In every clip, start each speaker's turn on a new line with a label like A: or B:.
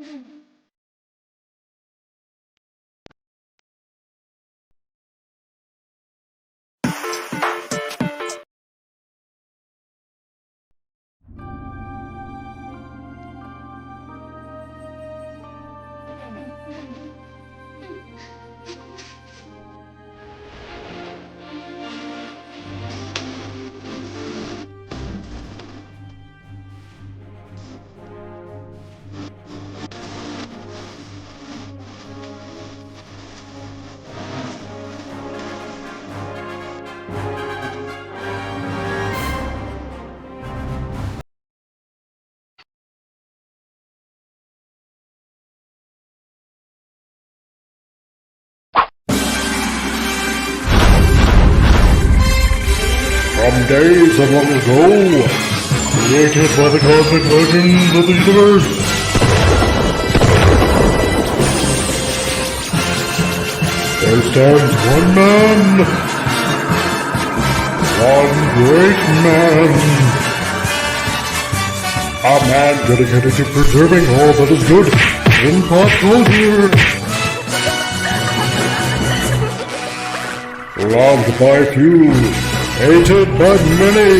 A: From days of long ago, created by the cosmic legends of the universe, there stands one man, one great man, a man dedicated to preserving all that is good in pop culture, loved by few, hated by many.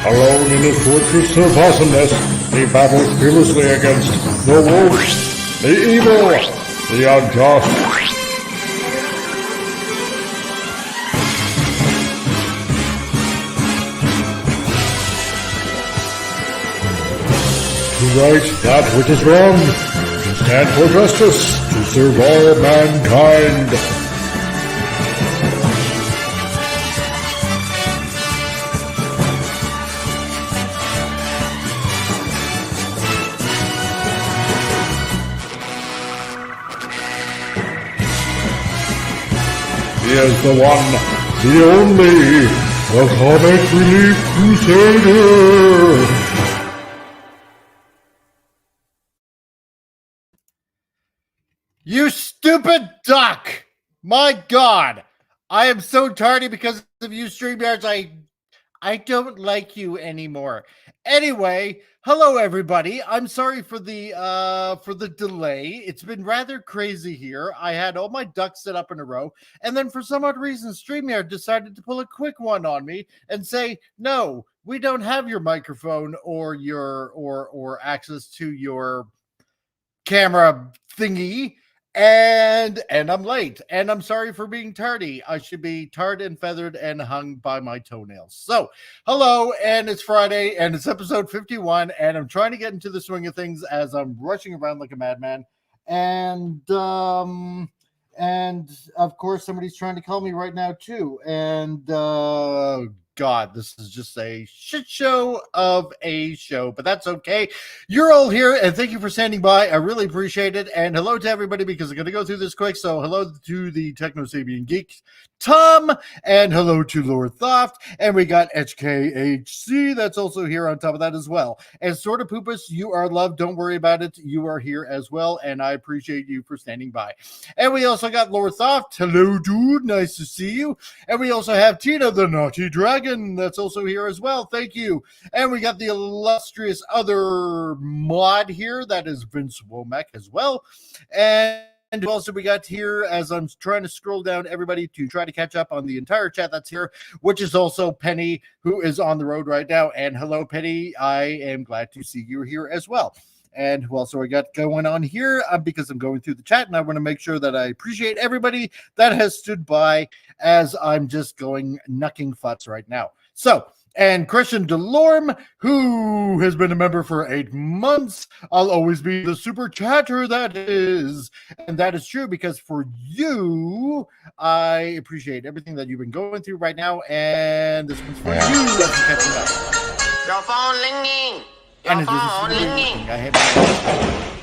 A: Alone in his fortress of awesomeness, he battles fearlessly against the wolves, the evil, the unjust. To right that which is wrong, to stand for justice, to serve all mankind. He is the one, the only, the comic Relief Crusader.
B: You stupid duck! My God, I am so tardy because of you, StreamYards. I don't like you anymore. Anyway, hello everybody. I'm sorry for the delay. It's been rather crazy here. I had all my ducks set up in a row, and then for some odd reason, StreamYard decided to pull a quick one on me and say, "No, we don't have your microphone or your or access to your camera thingy." And I'm late, and I'm sorry for being tardy. I should be tarred and feathered and hung by my toenails. So, hello, and it's Friday, and it's episode 51, and I'm trying to get into the swing of things as I'm rushing around like a madman. And of course, somebody's trying to call me right now too. And God, this is just a shit show of a show, but that's okay. You're all here, and thank you for standing by. I really appreciate it. And hello to everybody, because I'm going to go through this quick. So hello to the Techno Sabian Geek, Tom, and hello to Lord Thoft. And we got HKHC that's also here on top of that as well. And Sort of Poopus, you are loved. Don't worry about it. You are here as well, and I appreciate you for standing by. And we also got Lord Thoft. Hello, dude. Nice to see you. And we also have Tina, the Naughty Dragon, that's also here as well. Thank you. And we got the illustrious other mod here. That is Vince Womack as well. And also we got here, as I'm trying to scroll down everybody to try to catch up on the entire chat that's here, which is also Penny, who is on the road right now. And hello, Penny. I am glad to see you here as well. And who else I got going on here? Because I'm going through the chat, and I want to make sure that I appreciate everybody that has stood by as I'm just going knucking futs right now. So, and Christian Delorme, who has been a member for 8 months. I'll always be the super chatter that is. And that is true, because for you, I appreciate everything that you've been going through right now. And this one's for you. That's catching up.
C: Your phone ringing.
B: And it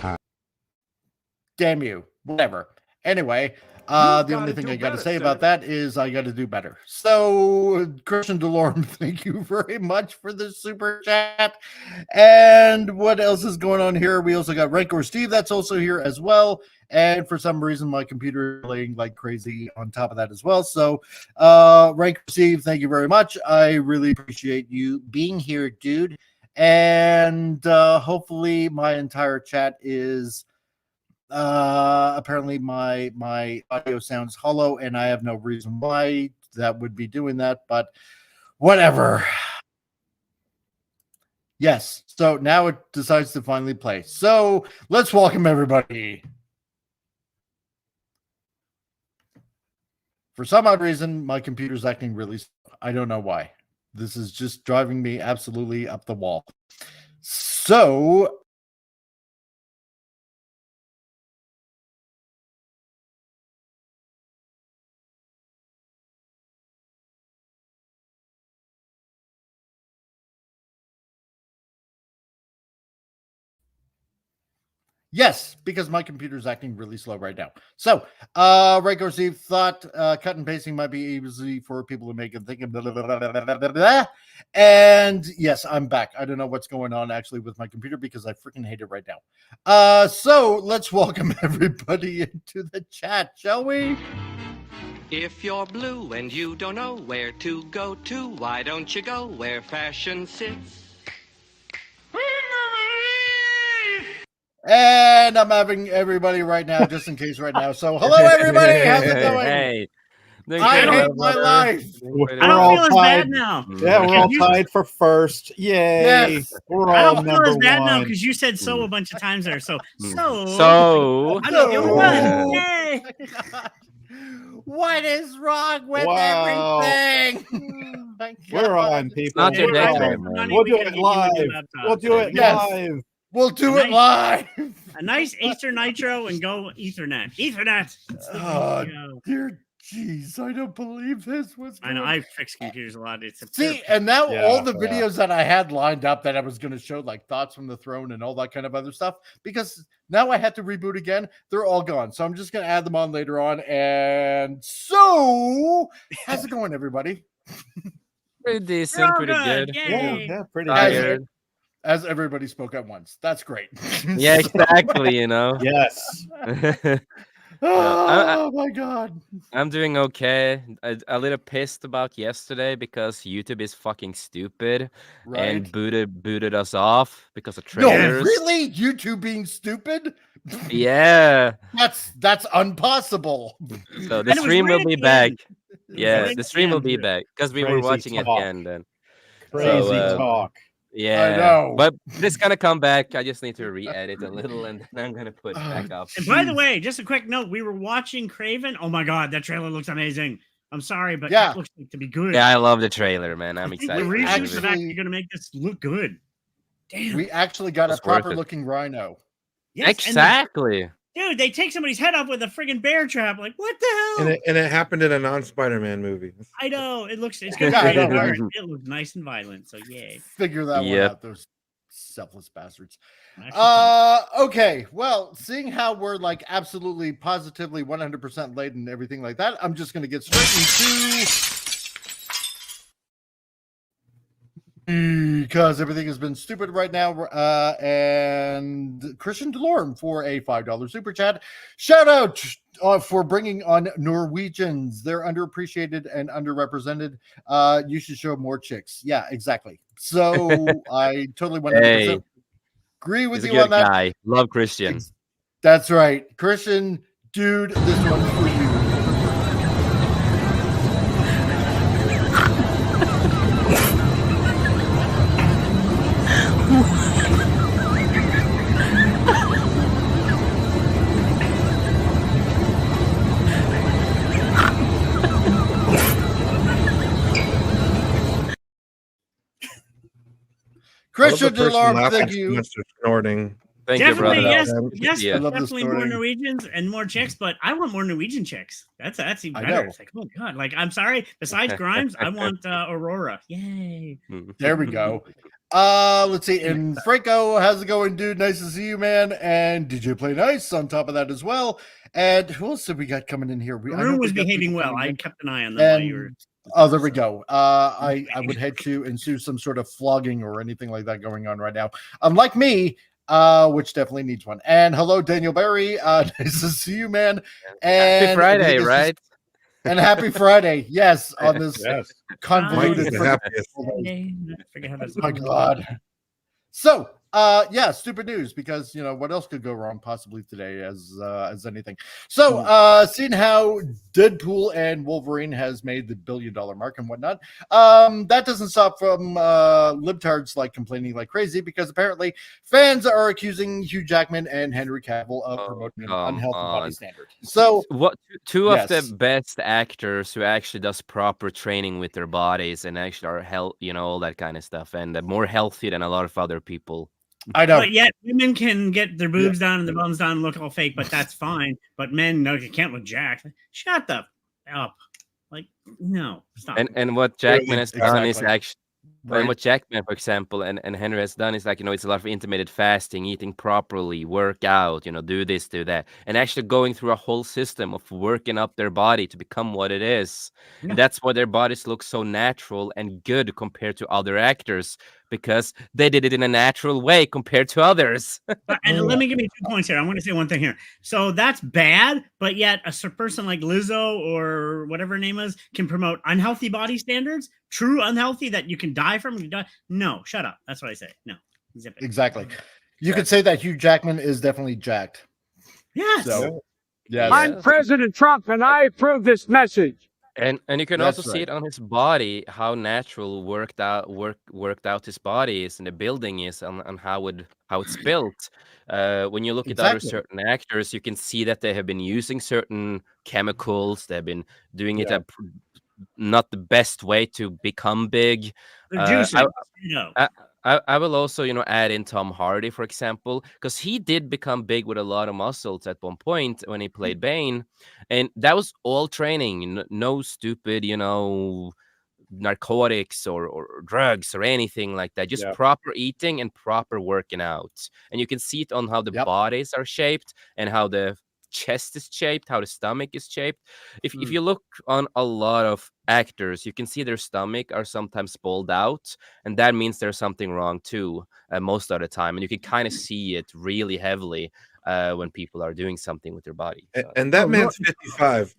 B: is damn you. Whatever. Anyway, The only thing I got to say about that is I got to do better. So, Christian Delorme, thank you very much for the super chat. And what else is going on here? We also got Rancor Steve that's also here as well. And for some reason, my computer is playing like crazy on top of that as well. So, Rancor Steve, thank you very much. I really appreciate you being here, dude. And hopefully my entire chat is apparently my audio sounds hollow, and I have no reason why that would be doing that, but whatever. Yes, so now it decides to finally play. So let's welcome everybody. For some odd reason, my computer's acting really slow. I don't know why. This is just driving me absolutely up the wall. So yes, because my computer's acting really slow right now. So, Rancor Steve thought cut and pasting might be easy for people to make and think of blah, blah, blah, blah, blah, blah, blah. And yes, I'm back. I don't know what's going on actually with my computer because I freaking hate it right now. So let's welcome everybody into the chat, shall we?
C: If you're blue and you don't know where to go to, why don't you go where fashion sits?
B: And I'm having everybody right now, just in case right now. So, hello, everybody. How's it going?
D: Hey.
B: I hate my life.
E: I don't feel as bad now.
F: Yeah, we're all tied for first. Yay.
B: Yes.
F: We're
E: I
F: all
E: don't feel as
F: number
E: bad now
F: one.
E: because you said so a bunch of times there. So
D: I'm
E: not the only one. Yay.
B: What is wrong with
F: Wow.
B: everything?
F: We're on, people.
D: not your
F: We're
D: day,
F: on.
D: man.
F: We'll do it live. We'll do it
B: Yes.
F: live.
B: We'll do it live.
E: A nice Acer Nitro and go Ethernet. Ethernet. It's the way
B: Oh,
E: to go.
B: dear jeez, I don't believe this was
E: I know
B: good.
E: I fix computers a lot. It's a
B: See, and now
F: Yeah,
B: all the
F: yeah.
B: videos that I had lined up that I was going to show, like Thoughts from the Throne and all that kind of other stuff, because now I had to reboot again, they're all gone. So I'm just going to add them on later on. And so, how's it going, everybody?
D: Pretty
E: We're
D: decent,
E: all
D: pretty
E: good.
D: good.
E: Yay.
F: Yeah, pretty
D: Tired.
F: good.
B: As everybody spoke at once. That's great.
D: Yeah, exactly, you know.
F: Yes.
B: Oh, my God.
D: I'm doing okay. A little pissed about yesterday because YouTube is fucking stupid and
B: Right.
D: booted us off because of
B: No,
D: trailers.
B: really? YouTube being stupid?
D: Yeah.
B: That's impossible.
D: So the
E: And it was
D: stream will be
E: raining.
D: back.
E: It was
D: Yeah,
E: raining
D: the stream will be
E: again.
D: back because we were
F: Crazy
D: watching it
F: talk.
D: again then.
F: Crazy
D: So,
F: talk.
D: Yeah,
B: know.
D: but it's gonna come back. I just need to re-edit a little, and then I'm gonna put it back up.
E: And by the way, just a quick note: we were watching Craven. Oh my god, that trailer looks amazing. I'm sorry, but
B: Yeah.
E: it looks like to be good.
D: Yeah, I love the trailer, man. I'm
E: I think
D: excited.
E: the
D: for this
E: research
D: movie.
E: are actually going to make this look good. Damn.
B: We actually got a
D: It's worth it.
B: proper looking rhino.
E: Yes, and
D: Exactly.
E: dude, they take somebody's head off with a friggin' bear trap. Like, what the hell?
G: And it happened in a non-Spider-Man movie.
E: I know it's going
B: Yeah, I
E: to
B: know,
E: be
B: right?
E: It looks nice and violent. So yay.
B: Figure that one
D: Yep.
B: out. Those selfless bastards.
E: Actually,
B: Okay. Well, seeing how we're like absolutely positively 100% late and everything like that, I'm just going to get straight into because everything has been stupid right now. And Christian Delorme for a $5 super chat. Shout out for bringing on Norwegians. They're underappreciated and underrepresented. You should show more chicks. Yeah, exactly. So I totally 100%
D: Hey,
B: agree with
D: he's a
B: you on
D: good
B: that.
D: guy. Love Christian.
B: That's right. Christian, dude, this one's for you. Christian Delorme, thank you.
G: Snorting.
D: Thank you,
E: definitely,
D: brother.
E: yes,
G: Um,
E: yes,
D: yeah.
B: I love the
E: definitely more
B: story.
E: Norwegians and more chicks, but I want more Norwegian chicks. That's even
B: I
E: better.
B: know.
E: It's like, oh god, like I'm sorry. Besides Grimes, I want Aurora. Yay!
B: There we go. Let's see. And Franco, how's it going, dude? Nice to see you, man. And DJ Play Nice on top of that as well. And who else did we got coming in here?
E: Arun was behaving well. I kept an eye on them while you were.
B: Oh, there we go. I would hate to ensue some sort of flogging or anything like that going on right now. Unlike me, which definitely needs one. And hello, Daniel Barry. Nice to see you, man. And
D: Happy Friday, right?
B: And happy Friday, yes, on this convoluted.
G: Mike is
B: Oh my God. So, stupid news, because what else could go wrong possibly today as anything. So, seeing how Deadpool and Wolverine has made the $1 billion mark and whatnot, that doesn't stop from libtards like complaining like crazy, because apparently fans are accusing Hugh Jackman and Henry Cavill of promoting an unhealthy body standard. So,
D: what two of the best actors who actually does proper training with their bodies and actually are all that kind of stuff, and more healthy than a lot of other people.
B: I know.
E: But yet women can get their boobs down and their bums down and look all fake, but that's fine. But men, no, you can't look jacked. Shut the up. Like, no, stop.
D: And what Jackman has done is actually, and what Jackman, for example, and Henry has done is it's a lot of intermittent fasting, eating properly, work out, do this, do that, and actually going through a whole system of working up their body to become what it is. Yeah. And that's why their bodies look so natural and good compared to other actors, because they did it in a natural way compared to others.
E: And let me give you 2 points here. I want to say one thing here. So that's bad, but yet a person like Lizzo or whatever her name is can promote unhealthy body standards, true unhealthy that you can die from. No, shut up. That's what I say. No, zip it.
B: Exactly. You could say that Hugh Jackman is definitely jacked.
E: Yes.
B: So, yeah.
H: I'm President Trump, and I approve this message.
D: And you can also see it on his body, how natural worked out his body is, and the building is, on how it's built. When you look at other certain actors, you can see that they have been using certain chemicals. They've been doing it not the best way to become big. I will also, add in Tom Hardy, for example, because he did become big with a lot of muscles at one point when he played Bane, and that was all training, no stupid, narcotics or drugs or anything like that, just proper eating and proper working out. And you can see it on how the bodies are shaped and how the chest is shaped, how the stomach is shaped. If you look on a lot of actors, you can see their stomach are sometimes balled out, and that means there's something wrong too, most of the time. And you can kind of see it really heavily when people are doing something with their body. So.
G: And that man's 55.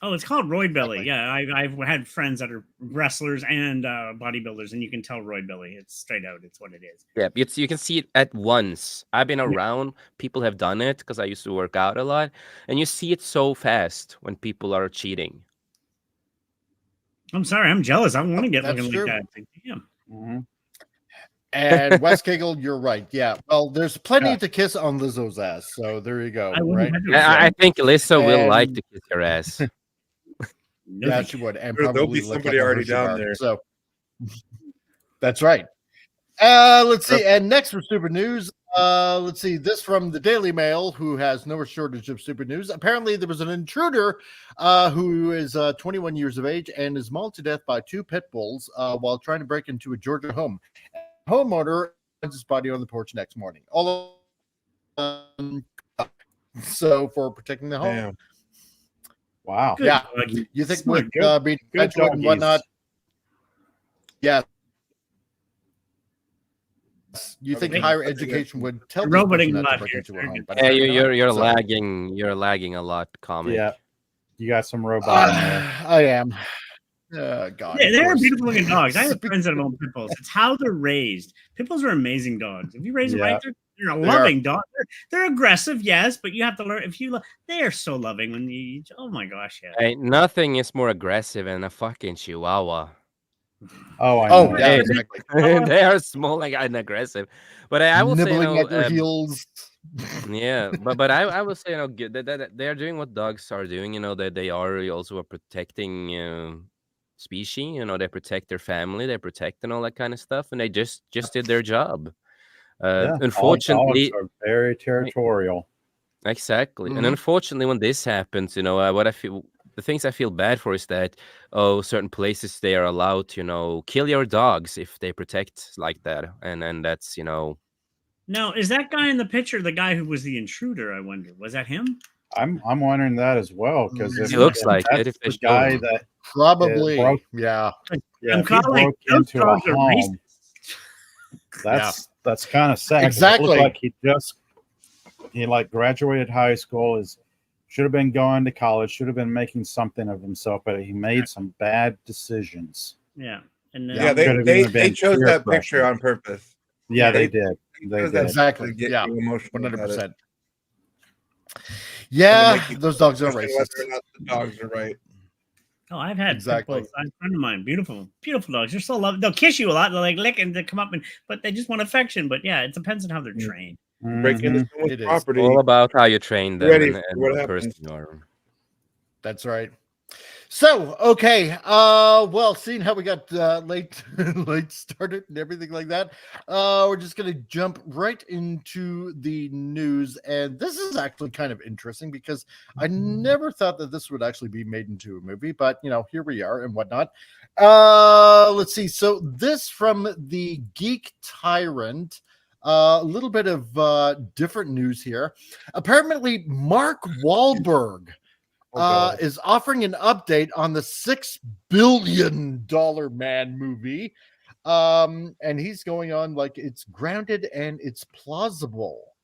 E: Oh, it's called roid belly. Yeah, I've had friends that are wrestlers and bodybuilders, and you can tell roid belly. It's straight out. It's what it is.
D: Yeah, you can see it at once. I've been around. People have done it because I used to work out a lot, and you see it so fast when people are cheating.
E: I'm sorry, I'm jealous. I want to get looking like that. Damn.
B: Mm-hmm. And Wes Cagle, you're right. Yeah. Well, there's plenty to kiss on Lizzo's ass. So there you go. Right?
D: I think Lizzo will like to kiss your ass.
B: Yeah, she would. And
G: there'll
B: probably
G: be somebody already down there.
B: So that's right. Let's see. And next for stupid news, let's see. This from the Daily Mail, who has no shortage of stupid news. Apparently, there was an intruder who is 21 years of age and is mauled to death by 2 pit bulls while trying to break into a Georgia home. Homeowner finds his body on the porch next morning. So for protecting the home.
F: Damn. Wow.
E: Good
B: yeah.
E: doggy.
B: You think
F: Smart.
B: with being petulant and whatnot? Yeah. You think higher education would tell this person not to break into a home?
D: Yeah, you're lagging. You're lagging a lot, comic.
F: Yeah. You got some robot in there.
B: I am. God.
E: Yeah, they're beautiful looking dogs. I have friends that have owned pit bulls. It's how they're raised. Pit bulls are amazing dogs. If you raise them right, they're a loving dog. They're aggressive, yes, but you have to learn. They are so loving when you. Oh my gosh, yeah.
D: Hey, nothing is more aggressive than a fucking Chihuahua.
F: Oh, I know.
B: Yeah, exactly.
D: They are small and aggressive, but I will say,
B: nibbling at your heels.
D: Yeah, but I will say, that they are doing what dogs are doing. That they are also protecting species. They protect their family, they protect and all that kind of stuff, and they just did their job. Unfortunately,
F: dogs are very territorial.
D: Exactly, and unfortunately, when this happens, what I feel the things I feel bad for is that certain places they are allowed to kill your dogs if they protect like that, and that's
E: Now, is that guy in the picture the guy who was the intruder? I wonder, was that him?
F: I'm wondering that as well, because
D: he looks like it.
F: that's
D: If they
F: the
D: show
F: guy
D: him.
F: that
B: Probably.
F: broke-
B: Yeah.
E: I'm
F: if he
E: calling
F: broke into a
E: dogs are
F: home.
E: racist.
F: That's kind of sad. 'cause
B: Exactly.
F: It looked like he like graduated high school, should have been going to college, should have been making something of himself, but he made some bad decisions.
E: Yeah. And
G: Yeah,
F: Could've
G: they
F: even been
G: chose
F: peer
G: that
F: pressure.
G: picture on purpose.
F: Yeah, they
G: They-
F: did. They
G: chose
F: did.
G: that
B: Exactly.
G: to get
B: Yeah.
G: you emotional
B: 100%.
G: about it.
B: Yeah,
G: And to make you
B: those dogs are
G: question
B: racist.
G: whether or not the dogs are right.
E: Oh, I've had
B: Exactly.
E: pit bulls. A friend of mine, beautiful dogs. They're so lovely. They'll kiss you a lot. They'll like lick and they come up but they just want affection. But yeah, it depends on how they're trained.
G: Break into
F: Mhm.
G: someone's
B: It is.
G: property.
D: All about how you train them
G: Ready
D: and,
G: for
D: and
G: what
D: what
G: happens.
D: person you are.
B: That's right. So, okay. Well, seeing how we got late started and everything like that, we're just going to jump right into the news. And this is actually kind of interesting because I never thought that this would actually be made into a movie, but here we are and whatnot. Let's see. So this from the Geek Tyrant. A little bit of different news here. Apparently, Mark Wahlberg is offering an update on the $6 billion Man movie. And he's going on like it's grounded and it's plausible.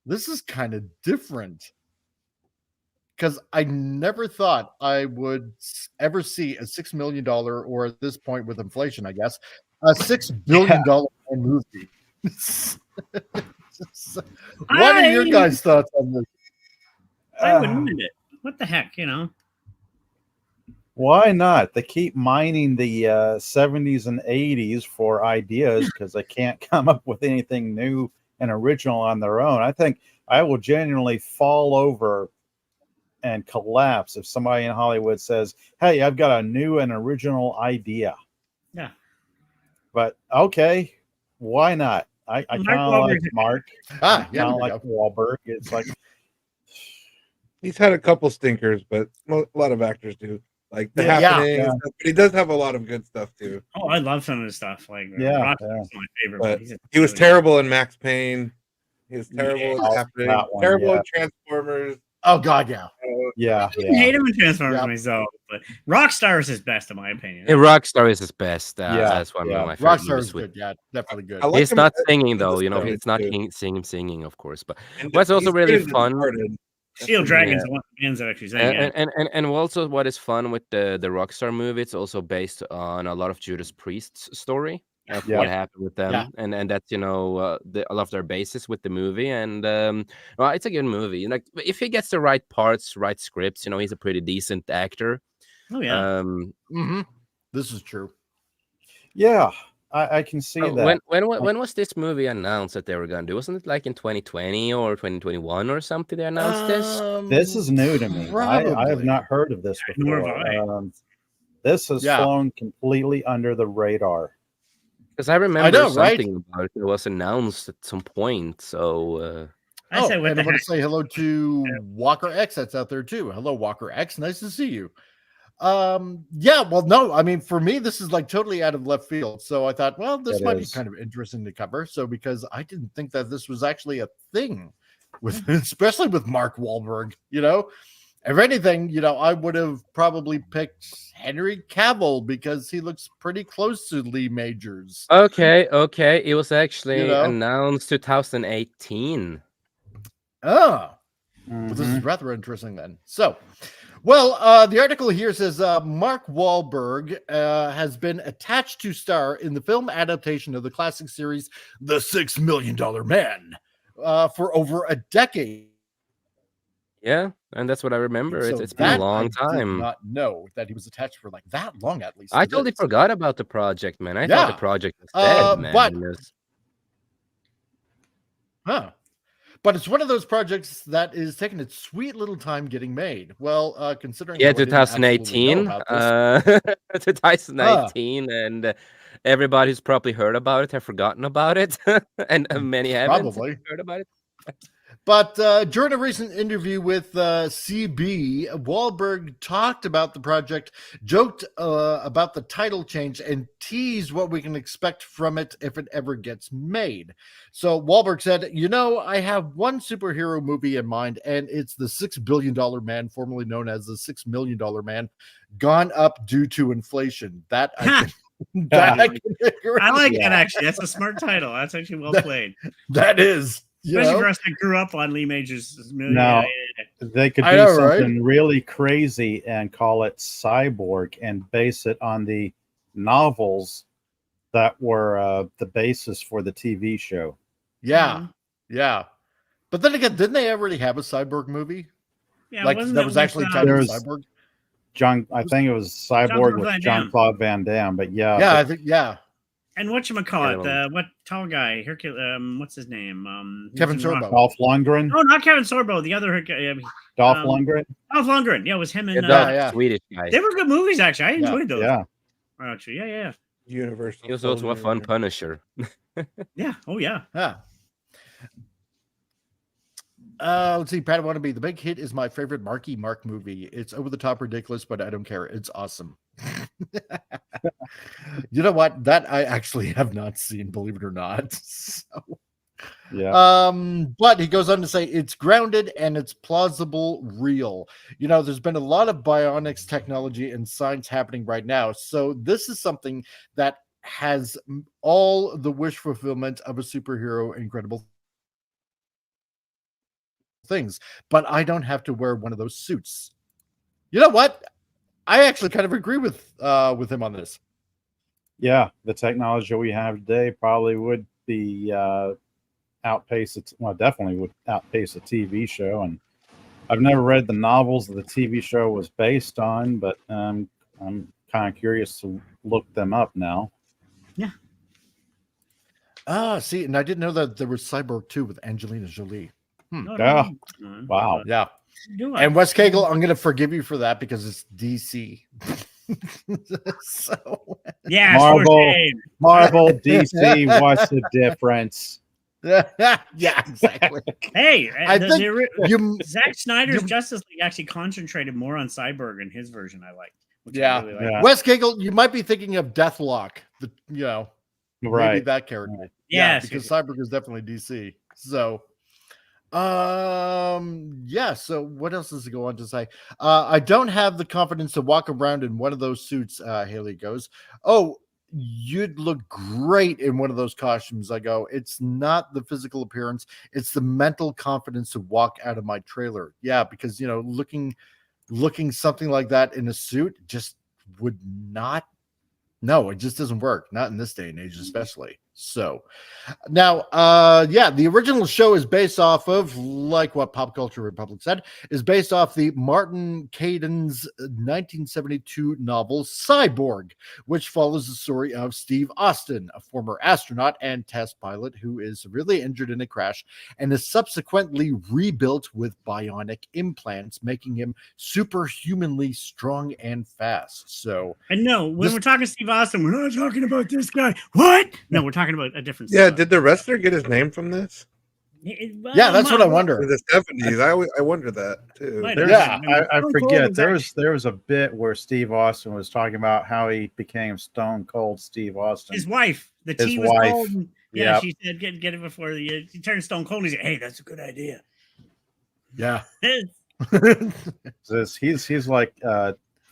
B: This is kind of different because I never thought I would ever see a $6 million, or at this point with inflation, I guess, a $6 billion man movie. What are your guys' thoughts on this?
E: I wouldn't mind it. What the heck,
F: Why not? They keep mining the 70s and 80s for ideas because they can't come up with anything new and original on their own. I think I will genuinely fall over and collapse if somebody in Hollywood says, "Hey, I've got a new and original idea."
E: Yeah.
F: But okay, why not? I kind of like Mark.
B: Yeah,
F: Kind of like Wahlberg. It's like
G: He's had a couple stinkers, but a lot of actors do. Like The
B: Yeah.
G: Happening,
F: Yeah.
G: and stuff, but he does have a lot of good stuff too.
E: Oh, I love some of his stuff. Like
F: Yeah,
E: Rock
F: yeah.
E: is my favorite.
G: But
E: he's
G: he was
E: really-
G: terrible in Max Payne. He was terrible
E: Yeah.
G: in The Happening.
F: That one,
G: Terrible
F: yeah.
G: in Transformers.
B: Oh God, yeah.
F: yeah,
E: I didn't hate him in Transformers
B: Yeah.
E: myself, but Rockstar is his best in my opinion.
D: Yeah, Rockstar is his best.
F: Yeah,
D: That's one
F: yeah.
D: of my favorite
B: Rockstar
D: movies
B: is
D: with.
B: good. Yeah, definitely good.
G: I like
D: He's
G: him
D: not
G: in-
D: singing
G: in
D: though,
G: Discovered,
D: it's not
G: too.
D: singing, of course. But
G: And
D: what's also
G: he's
D: really
G: good in
D: fun,
G: Departed.
E: Steel Dragons are one of the bands that actually sang.
D: and also what is fun with the Rockstar movie, it's also based on a lot of Judas Priest's story of
F: Yeah.
D: what happened with them,
B: Yeah.
D: and that's a lot of their basis with the movie, and well, it's a good movie. Like if he gets the right parts, right scripts, he's a pretty decent actor.
E: Oh yeah.
B: This is true.
F: yeah. I can see that.
D: When was this movie announced that they were gonna do? Wasn't it like in 2020 or 2021 or something? They announced this.
F: This is new to me. I have
B: Probably.
F: not heard of this
E: Nor
F: before.
E: have I.
F: This has
B: Yeah.
F: flown completely under the radar.
D: Because I remember
B: know, right?
D: something about it. It was announced at some point. So
E: I said, what
B: and
E: the
B: I want
E: heck?
B: to say hello to Walker X that's out there too. Hello, Walker X. Nice to see you. Yeah, well, no, I mean, for me, this is like totally out of left field. So I thought, well, this
F: It
B: might
F: is.
B: be kind of interesting to cover. So because I didn't think that this was actually a thing with, especially with Mark Wahlberg, if anything, I would have probably picked Henry Cavill because he looks pretty close to Lee Majors.
D: okay, it was actually
B: know?
D: announced 2018.
B: Oh, well, this is
F: Mhm.
B: rather interesting then. So, well, the article here says Mark Wahlberg has been attached to star in the film adaptation of the classic series The $6 Million Man for over a decade.
D: Yeah, and that's what I remember.
B: So
D: It's been a
B: that
D: long
B: I did
D: time.
B: not know that he was attached for like that long, at least.
D: I
B: to
D: totally
B: this.
D: forgot about the project, man. I thought
B: Yeah.
D: the project was dead, man.
B: but-
D: It's-
B: Huh. But it's one of those projects that is taking its sweet little time getting made. Well, considering
D: Yeah,
B: how I didn't absolutely know
D: 2018.
B: about this.
D: 2018, and everybody who's probably heard about it have forgotten about it, and many haven't
B: Probably.
D: heard about it.
B: But during a recent interview with CB, Wahlberg talked about the project, joked about the title change, and teased what we can expect from it if it ever gets made. So Wahlberg said, I have one superhero movie in mind, and it's the $6 billion man, formerly known as the $6 million man, gone up due to inflation. That I can,
E: I like that, actually. That's a smart title. That's actually well played.
B: That is.
E: Especially for us that grew up on Lee Majors' movie.
F: No, they could do something really crazy and call it Cyborg and base it on the novels that were the basis for the TV show.
B: Yeah, yeah. But then again, didn't they already have a Cyborg movie?
E: Yeah,
B: like that was actually titled Cyborg.
F: I think it was Cyborg with Jean-Claude Van Damme. But
B: I think
E: And whatchamacallit, what tall guy? What's his name?
B: Kevin Sorbo.
F: Dolph Lundgren.
E: No, not Kevin Sorbo. The other
F: Dolph Lundgren.
E: Dolph Lundgren. Yeah, it was him and
D: Swedish guy.
E: They were good movies, actually. I enjoyed those.
F: Yeah.
E: Actually, yeah.
G: Universal.
D: He was also a fun Punisher.
E: Yeah. Oh yeah.
B: Yeah. Let's see, Pat Wannabe. The big hit is my favorite Marky Mark movie. It's over the top ridiculous, but I don't care. It's awesome. You know what? That I actually have not seen, believe it or not. So,
F: yeah.
B: But he goes on to say it's grounded and it's plausible, real. There's been a lot of bionics technology and science happening right now. So this is something that has all the wish fulfillment of a superhero incredible things, but I don't have to wear one of those suits. You know what? I actually kind of agree with him on this.
F: Yeah, the technology we have today probably would be outpace it. Well, definitely would outpace a TV show. And I've never read the novels that the TV show was based on, but I'm kind of curious to look them up now.
E: Yeah.
B: See, and I didn't know that there was Cyborg 2 with Angelina Jolie.
F: Yeah. Wow.
B: Yeah. And Wes Cagle, I'm going to forgive you for that because it's DC. So
E: yeah,
F: Marvel, DC. What's the difference?
B: Yeah, exactly.
E: Hey,
B: I think
E: Zack Snyder's Justice League actually concentrated more on Cyborg in his version. I like.
B: Yeah.
E: Really like.
B: Wes Cagle, you might be thinking of Deathlock.
F: Right.
B: Maybe that character.
E: Yeah,
B: because Cyborg is definitely DC. So. So what else does it go on to say? I don't have the confidence to walk around in one of those suits. Haley goes, oh, you'd look great in one of those costumes. I go, it's not the physical appearance, it's the mental confidence to walk out of my trailer. Yeah, because looking something like that in a suit just would not. No, it just doesn't work. Not in this day and age, especially. So now, the original show is based off of, like what Pop Culture Republic said, is based off the Martin Caden's 1972 novel Cyborg, which follows the story of Steve Austin, a former astronaut and test pilot who is severely injured in a crash and is subsequently rebuilt with bionic implants, making him superhumanly strong and fast. So,
E: and no, when we're talking Steve Austin, we're not talking about this guy. What? No, we're talking about a different.
G: Yeah, did the wrestler get his name from this?
B: Yeah, that's what I wonder.
G: In the 70s, I wonder that too.
F: I forget. There was a bit where Steve Austin was talking about how he became Stone Cold Steve Austin.
E: His wife, the tea was cold. And, yeah, she said, "Get it before he turned Stone Cold." He said, "Hey, that's a good idea."
B: Yeah,
F: he's like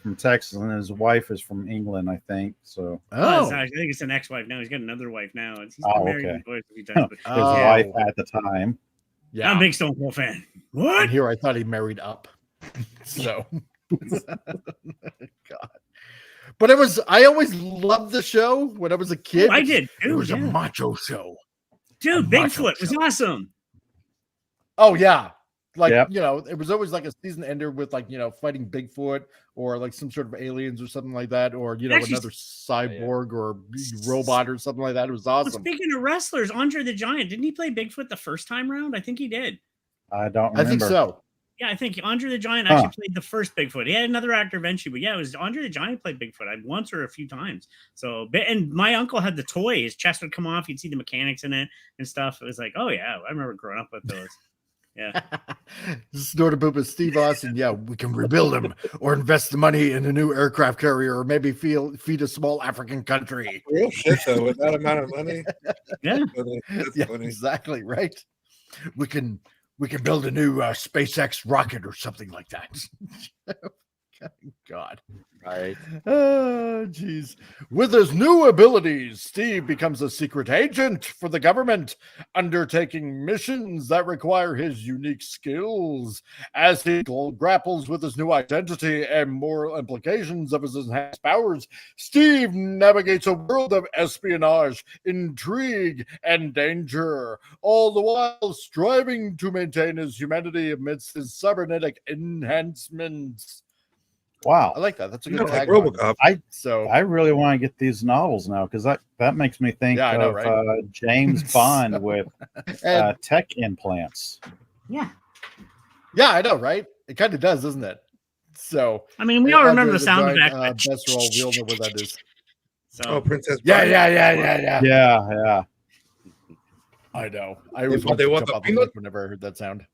F: from Texas, and his wife is from England, I think. So,
E: I think it's an ex-wife now. He's got another wife now. He's been married a few times.
F: His wife at the time.
B: Yeah,
E: I'm a big Stone Cold fan. What?
B: And here I thought he married up. So, God. But I always loved the show when I was a kid.
E: Oh, I did too.
B: It was a macho show.
E: Dude, Bigfoot was awesome.
B: Oh, yeah. Like, it was always like a season ender with fighting Bigfoot or like some sort of aliens or something like that. Or, another cyborg or robot or something like that. It was awesome.
E: Well, speaking of wrestlers, Andre the Giant, didn't he play Bigfoot the first time around? I think he did.
F: I don't remember.
B: I think so.
E: Yeah, I think Andre the Giant actually played the first Bigfoot. He had another actor eventually, but yeah, it was Andre the Giant played Bigfoot once or a few times. So, and my uncle had the toy. His chest would come off. You'd see the mechanics in it and stuff. It was like, oh yeah, I remember growing up with those. Yeah.
B: Snorted poop is Steve Austin. Yeah, we can rebuild him or invest the money in a new aircraft carrier or maybe feed a small African country.
G: Real shit though, with that amount of money.
E: Yeah.
B: That's funny. Exactly right. We can build a new SpaceX rocket or something like that. God.
D: Right.
B: Oh, geez. With his new abilities, Steve becomes a secret agent for the government, undertaking missions that require his unique skills. As he grapples with his new identity and moral implications of his enhanced powers, Steve navigates a world of espionage, intrigue, and danger, all the while striving to maintain his humanity amidst his cybernetic enhancements.
F: Wow,
B: I like that. That's a good
G: Like
B: tagline.
G: RoboCop.
F: I really want to get these novels now because that makes me think of James Bond with tech implants.
E: Yeah.
B: Yeah, I know, right? It kind of does, doesn't it? So,
E: I mean, we all remember the sound
B: giant,
E: effect.
B: best roll. We all know what that is.
E: So,
G: Princess.
B: Yeah.
F: Yeah.
B: I know. I always
G: want to jump
B: out the lip whenever I heard that sound.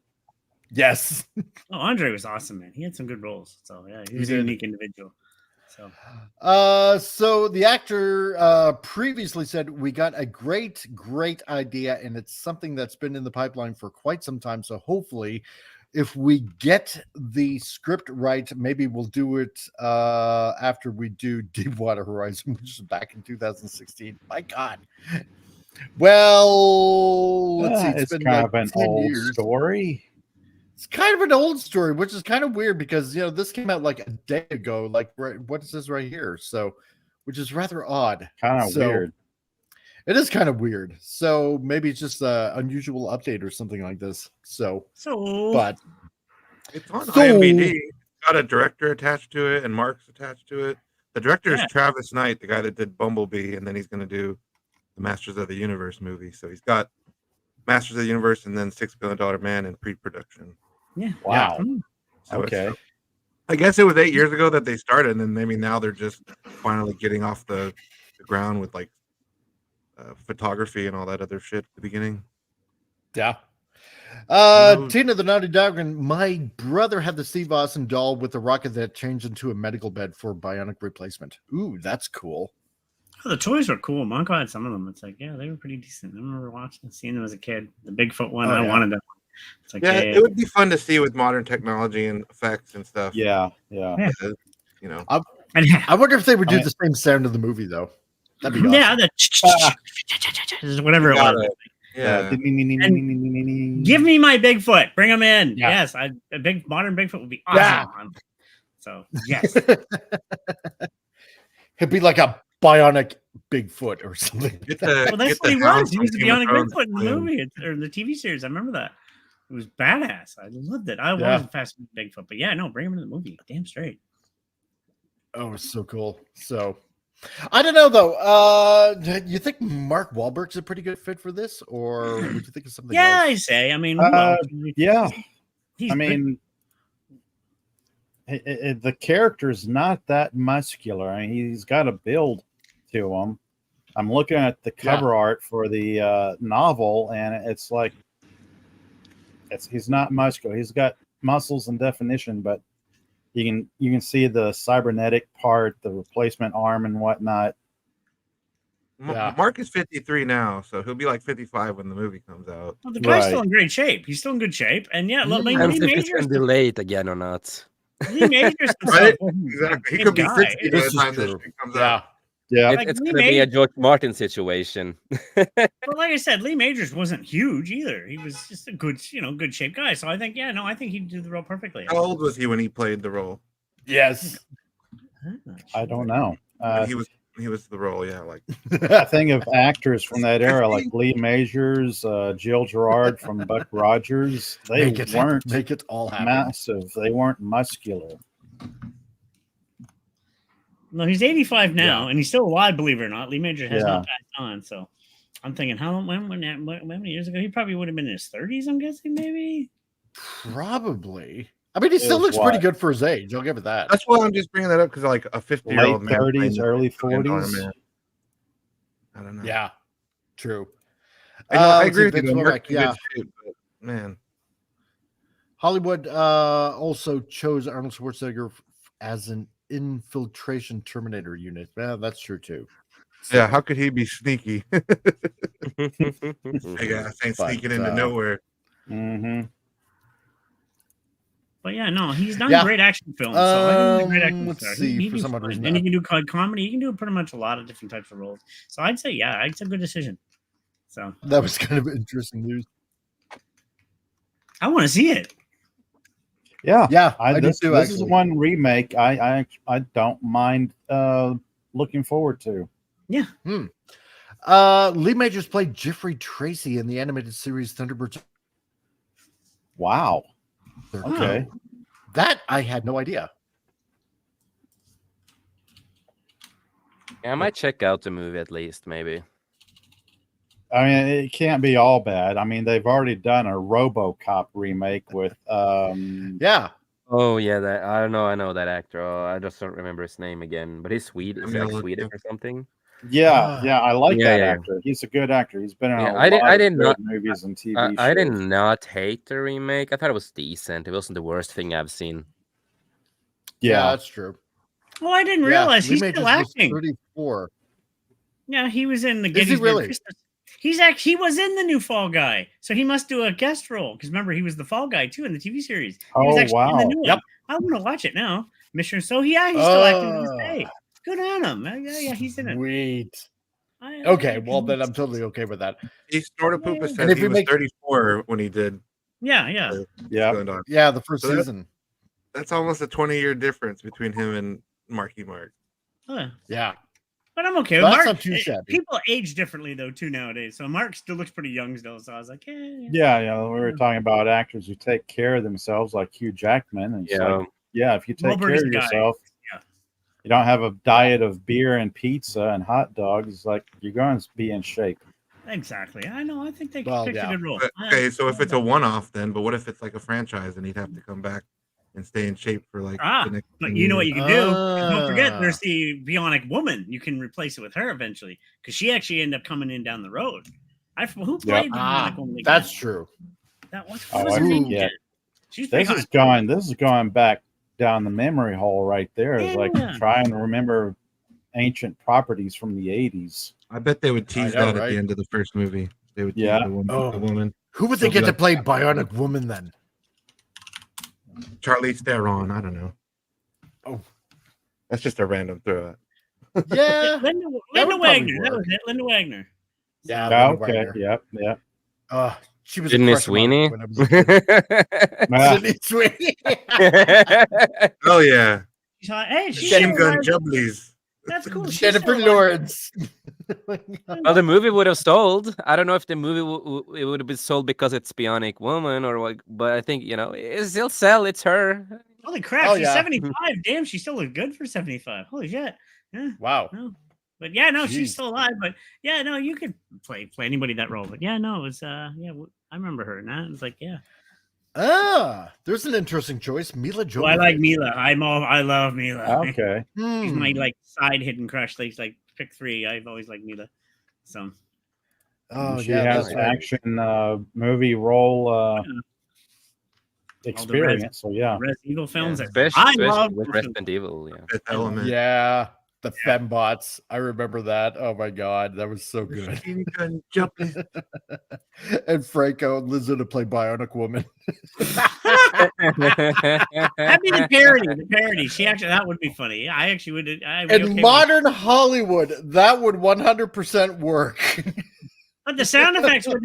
B: Yes.
E: Oh, Andre was awesome, man. He had some good roles. So yeah, he was a unique individual.
B: So the actor previously said we got a great idea, and it's something that's been in the pipeline for quite some time. So hopefully, if we get the script right, maybe we'll do it after we do Deepwater Horizon, which is back in 2016. My God. Well, let's see.
F: It's
B: been
F: kind
B: like
F: of an
B: 10
F: old
B: years.
F: story.
B: It's kind of an old story, which is kind of weird because, this came out like a day ago. Like, what is this right here? So, which is rather odd.
F: Kind of weird.
B: It is kind of weird. So maybe it's just an unusual update or something like this. But
G: it's on IMDb. It's got a director attached to it and Mark's attached to it. The director is Travis Knight, the guy that did Bumblebee, and then he's going to do the Masters of the Universe movie. So he's got Masters of the Universe and then $6 Billion Man in pre-production.
E: Yeah.
F: Wow.
E: Yeah.
G: So
F: okay.
G: I guess it was 8 years ago that they started, and then maybe now they're just finally getting off the ground with like photography and all that other shit at the beginning.
B: Yeah. Tina the Naughty Dog, and my brother had the Steve Austin doll with the rocket that changed into a medical bed for bionic replacement. Ooh, that's cool.
E: Oh, the toys were cool. Monko had some of them. It's like, yeah, they were pretty decent. I remember seeing them as a kid. The Bigfoot one, I wanted them. It's like,
G: it would be fun to see with modern technology and effects and stuff.
F: Yeah.
B: I wonder if they would do the same sound of the movie though. That'd be awesome.
E: Yeah, whatever it was.
G: Yeah.
E: Give me my Bigfoot. Bring him in. Yeah. Yes, a big modern Bigfoot would be awesome. Yeah. So yes,
B: it'd be like a bionic Bigfoot or something.
E: Well, that's what he was. He was a bionic Bigfoot in the movie or the TV series. I remember that. It was badass. I loved it. I wasn't fast with Bigfoot, but yeah, no, bring him in the movie. Damn straight.
B: Oh, it's so cool. So, I don't know though. You think Mark Wahlberg's a pretty good fit for this, or would you think of something else?
E: I say. I mean,
F: yeah. The character's not that muscular. I mean, he's got a build to him. I'm looking at the cover art for the novel, and it's like he's not muscular. He's got muscles and definition, but you can see the cybernetic part, the replacement arm, and whatnot.
G: Mark is 53 now, so he'll be like 55 when the movie comes out.
E: Well, the guy's still in great shape. He's still in good shape, and Lee Majors
D: be late again or not.
E: Lee Majors,
G: right? Exactly. He could be 60 by the time this shit comes out.
F: Yeah,
D: it's going to be a George Martin situation.
E: But like I said, Lee Majors wasn't huge either. He was just a good shape guy. So I think, I think he'd do the role perfectly.
G: How old was he when he played the role?
B: Yes,
F: I don't know.
G: He was the role, like.
F: I think of actors from that era, like Lee Majors, Jill Gerard from Buck Rogers. They weren't
B: make it all happen.
F: Massive. They weren't muscular.
E: No, he's 85 now, and he's still alive, believe it or not. Lee Majors has not passed on, so I'm thinking, when many years ago? He probably would have been in his 30s, I'm guessing, maybe?
B: Probably. I mean, he still looks pretty good for his age. I'll give it that.
G: That's why I'm just bringing that up, because like a 50-year-old
F: man, 30s, early 40s.
G: I don't know.
B: Yeah, true.
G: I agree with you. But man.
B: Hollywood also chose Arnold Schwarzenegger as an infiltration Terminator unit. Yeah, that's true too.
G: Yeah, how could he be sneaky? I guess ain't sneaking into nowhere.
F: Mm-hmm.
E: But yeah, no, he's done great action films. So I think he's a great action
B: let's
E: star.
B: see,
E: He
B: for
E: do
B: some odd
E: fun.
B: reason,
E: And he can do comedy. He can do pretty much a lot of different types of roles. So I'd say, yeah, it's a good decision. So
B: that was kind of interesting news.
E: I want to see it.
F: Yeah,
B: Yeah,
F: this
B: do,
F: this is one remake I don't mind looking forward to.
E: Yeah.
B: Lee Majors played Jeffrey Tracy in the animated series Thunderbirds.
F: Wow. Okay.
B: That I had no idea.
D: Yeah, I might check out the movie at least, maybe.
F: I mean, it can't be all bad. I mean, they've already done a RoboCop remake with
B: yeah.
D: Oh yeah, that I don't know. I know that actor. Oh, I just don't remember his name again. But he's Swedish. Is he like Swedish or something?
F: Yeah, I like that actor. He's a good actor. He's been in a lot of good movies and TV shows.
D: I did not hate the remake. I thought it was decent. It wasn't the worst thing I've seen.
B: Yeah, that's true.
E: Oh, I didn't realize he's still acting.
B: 34.
E: Yeah, he was in the
B: Is he really?
E: Christmas. He was in the new Fall Guy, so he must do a guest role. Because remember, he was the Fall Guy too in the TV series. He was actually in the new one. I want to watch it now. Mission. So he's still acting to this day. Good on him. Yeah, he's in it.
B: Sweet. Okay, well then I'm totally okay with that.
G: He sort of Poopa said he was 34 when he did.
E: Yeah.
B: Yeah, the first season.
G: That's almost a 20-year difference between him and Marky Mark.
B: Yeah.
E: But I'm okay.
B: That's
E: Mark,
B: not too shabby.
E: People age differently though too nowadays. So Mark still looks pretty young still. So I was like,
F: yeah. We were talking about actors who take care of themselves, like Hugh Jackman. And if you take care of yourself, you don't have a diet of beer and pizza and hot dogs, like you're going to be in shape.
E: Exactly. I know. I think they picked a good role.
G: Okay, so if it's a one-off, then, but what if it's like a franchise and he'd have to come back and stay in shape for like the next
E: but you know what you can do? Don't forget, there's the Bionic Woman. You can replace it with her eventually because she actually ended up coming in down the road. Who played the Bionic Woman again?
B: That's true.
E: What was her name again?
F: This is going back down the memory hole right there. It's like trying to remember ancient properties from the 80s.
G: I bet they would tease that at the end of the first movie. They would tease the woman.
B: Who would they get to play Bionic Woman then?
G: Charlize Theron. I don't know. Oh, that's just a random throw.
B: Yeah,
E: Linda Wagner. That was it. Linda Wagner.
B: Yeah.
F: Okay. Yep.
B: She was
D: Sydney Sweeney.
B: Sydney Sweeney.
G: Oh yeah.
E: Hey, she's
G: Machine Gun Jubblies.
E: That's cool.
B: Jennifer Lawrence.
D: Well, the movie would have sold. I don't know if the movie it would have been sold because it's Bionic Woman or what, but I think it still sell. It's her.
E: Holy crap! She's 75. Damn, she still looks good for 75. Holy shit! Yeah.
B: Wow.
E: No. But yeah, no, she's still alive. But yeah, no, you could play anybody that role. But yeah, no, it's I remember her. And that was like,
B: there's an interesting choice. Mila Jovovich.
E: I like Mila. I love Mila.
F: Okay.
E: She's my side hidden crush. Like pick 3. I've always liked Mila. So.
F: She has action movie role experience. So yeah.
E: Resident Evil films.
D: I love Resident Evil.
G: Element.
B: Yeah. The fembots. I remember that. Oh my god, that was so good. And Franco and Lizzo to play Bionic Woman.
E: That'd be the parody. That would be funny. I actually would.
B: In modern Hollywood, that would 100% work.
E: But the sound effects would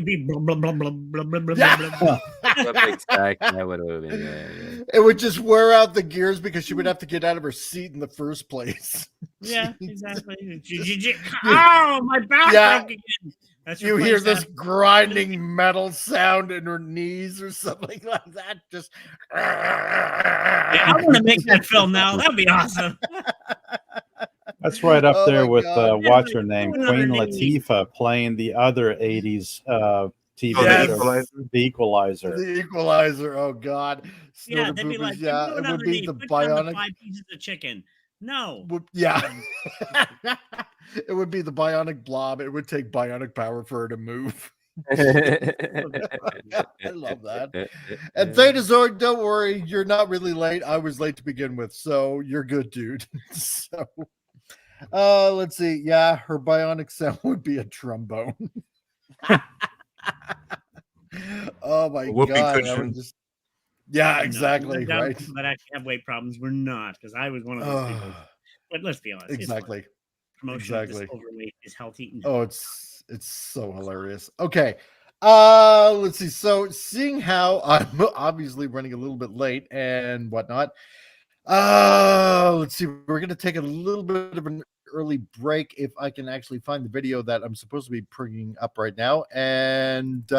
E: be blah, blah, blah, blah, blah, blah, blah, blah.
D: That would have been,
B: It would just wear out the gears because she would have to get out of her seat in the first place.
E: Yeah, exactly. Oh, my back broke again. That's
B: you hear this grinding metal sound in her knees or something like that. Just
E: I want to make that film now. That'd be awesome.
F: That's right up there with what's her name, Queen Latifah, playing the other 80s TV show, The Equalizer.
B: The Equalizer. Oh God.
E: Yeah, they'd be like,
B: it would be the Bionic
E: 5 pieces of chicken. No.
B: Yeah. It would be the Bionic Blob. It would take bionic power for her to move. I love that. And Thetazord, don't worry, you're not really late. I was late to begin with, so you're good, dude. So, let's see. Yeah, her bionic sound would be a trombone. Oh my
G: Whoopee
B: god!
G: cushion.
B: Yeah, exactly.
E: No,
B: right.
E: people that actually have weight problems, we're not, because I was one of those people. But let's be honest.
B: Exactly.
E: Promotion of this overweight is healthy. No.
B: Oh, it's so hilarious. Okay. Let's see. So seeing how I'm obviously running a little bit late and whatnot. Let's see. We're gonna take a little bit of an early break if I can actually find the video that I'm supposed to be bringing up right now, and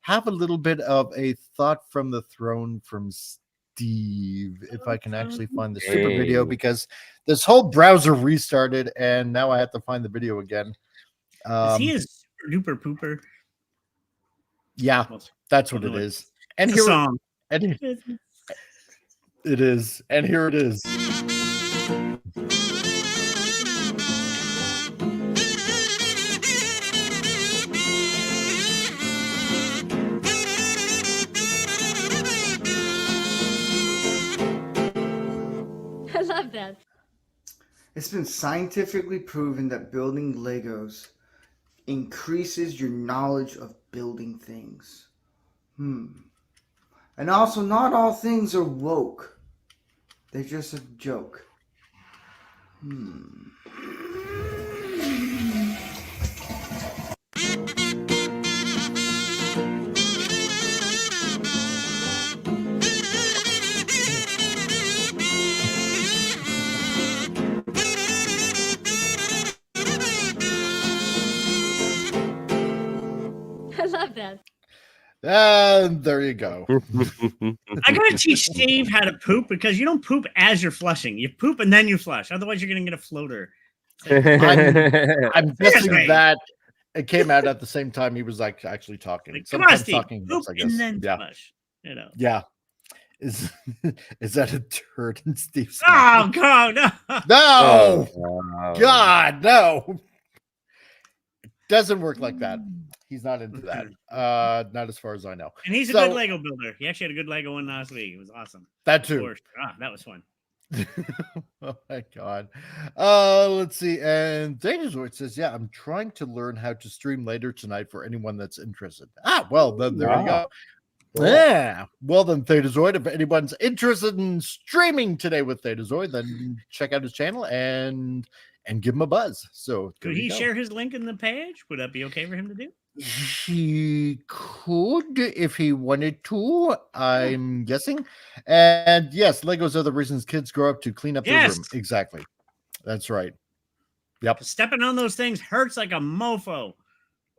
B: have a little bit of a thought from the throne from Steve, if I can actually find the super video, because this whole browser restarted and now I have to find the video again.
E: He is super duper pooper.
B: Yeah, that's what it is. And
E: it's
B: here,
E: a song.
B: And it is, and here it is.
I: I love that.
J: It's been scientifically proven that building Legos increases your knowledge of building things. And also, not all things are woke. They're just a joke.
I: I love that.
B: And there you go.
E: I gotta teach Steve how to poop, because you don't poop as you're flushing. You poop and then you flush. Otherwise, you're gonna get a floater.
B: I'm guessing that it came out at the same time he was like actually talking.
E: Like, come on, Steve.
B: Talking
E: Poop
B: I guess.
E: and then
B: Yeah.
E: flush. You know.
B: Yeah. Is that a turd in Steve's
E: Oh God, no!
B: No!
D: Oh,
B: God, no! It doesn't work like that. He's not into that. Not as far as I know.
E: And he's a good Lego builder. He actually had a good Lego one last week. It was awesome.
B: That too.
E: That was fun.
B: Oh my god. Let's see. And Danazoid says, yeah, I'm trying to learn how to stream later tonight for anyone that's interested. Well, then there you go. Cool. Yeah. Well, then, Thetazoid, if anyone's interested in streaming today with Thetazoid, then check out his channel and give him a buzz. So
E: could he share his link in the page? Would that be okay for him to do?
B: He could if he wanted to, I'm guessing. And yes, Legos are the reasons kids grow up to clean up their room. Exactly. That's right. Yep.
E: Stepping on those things hurts like a mofo.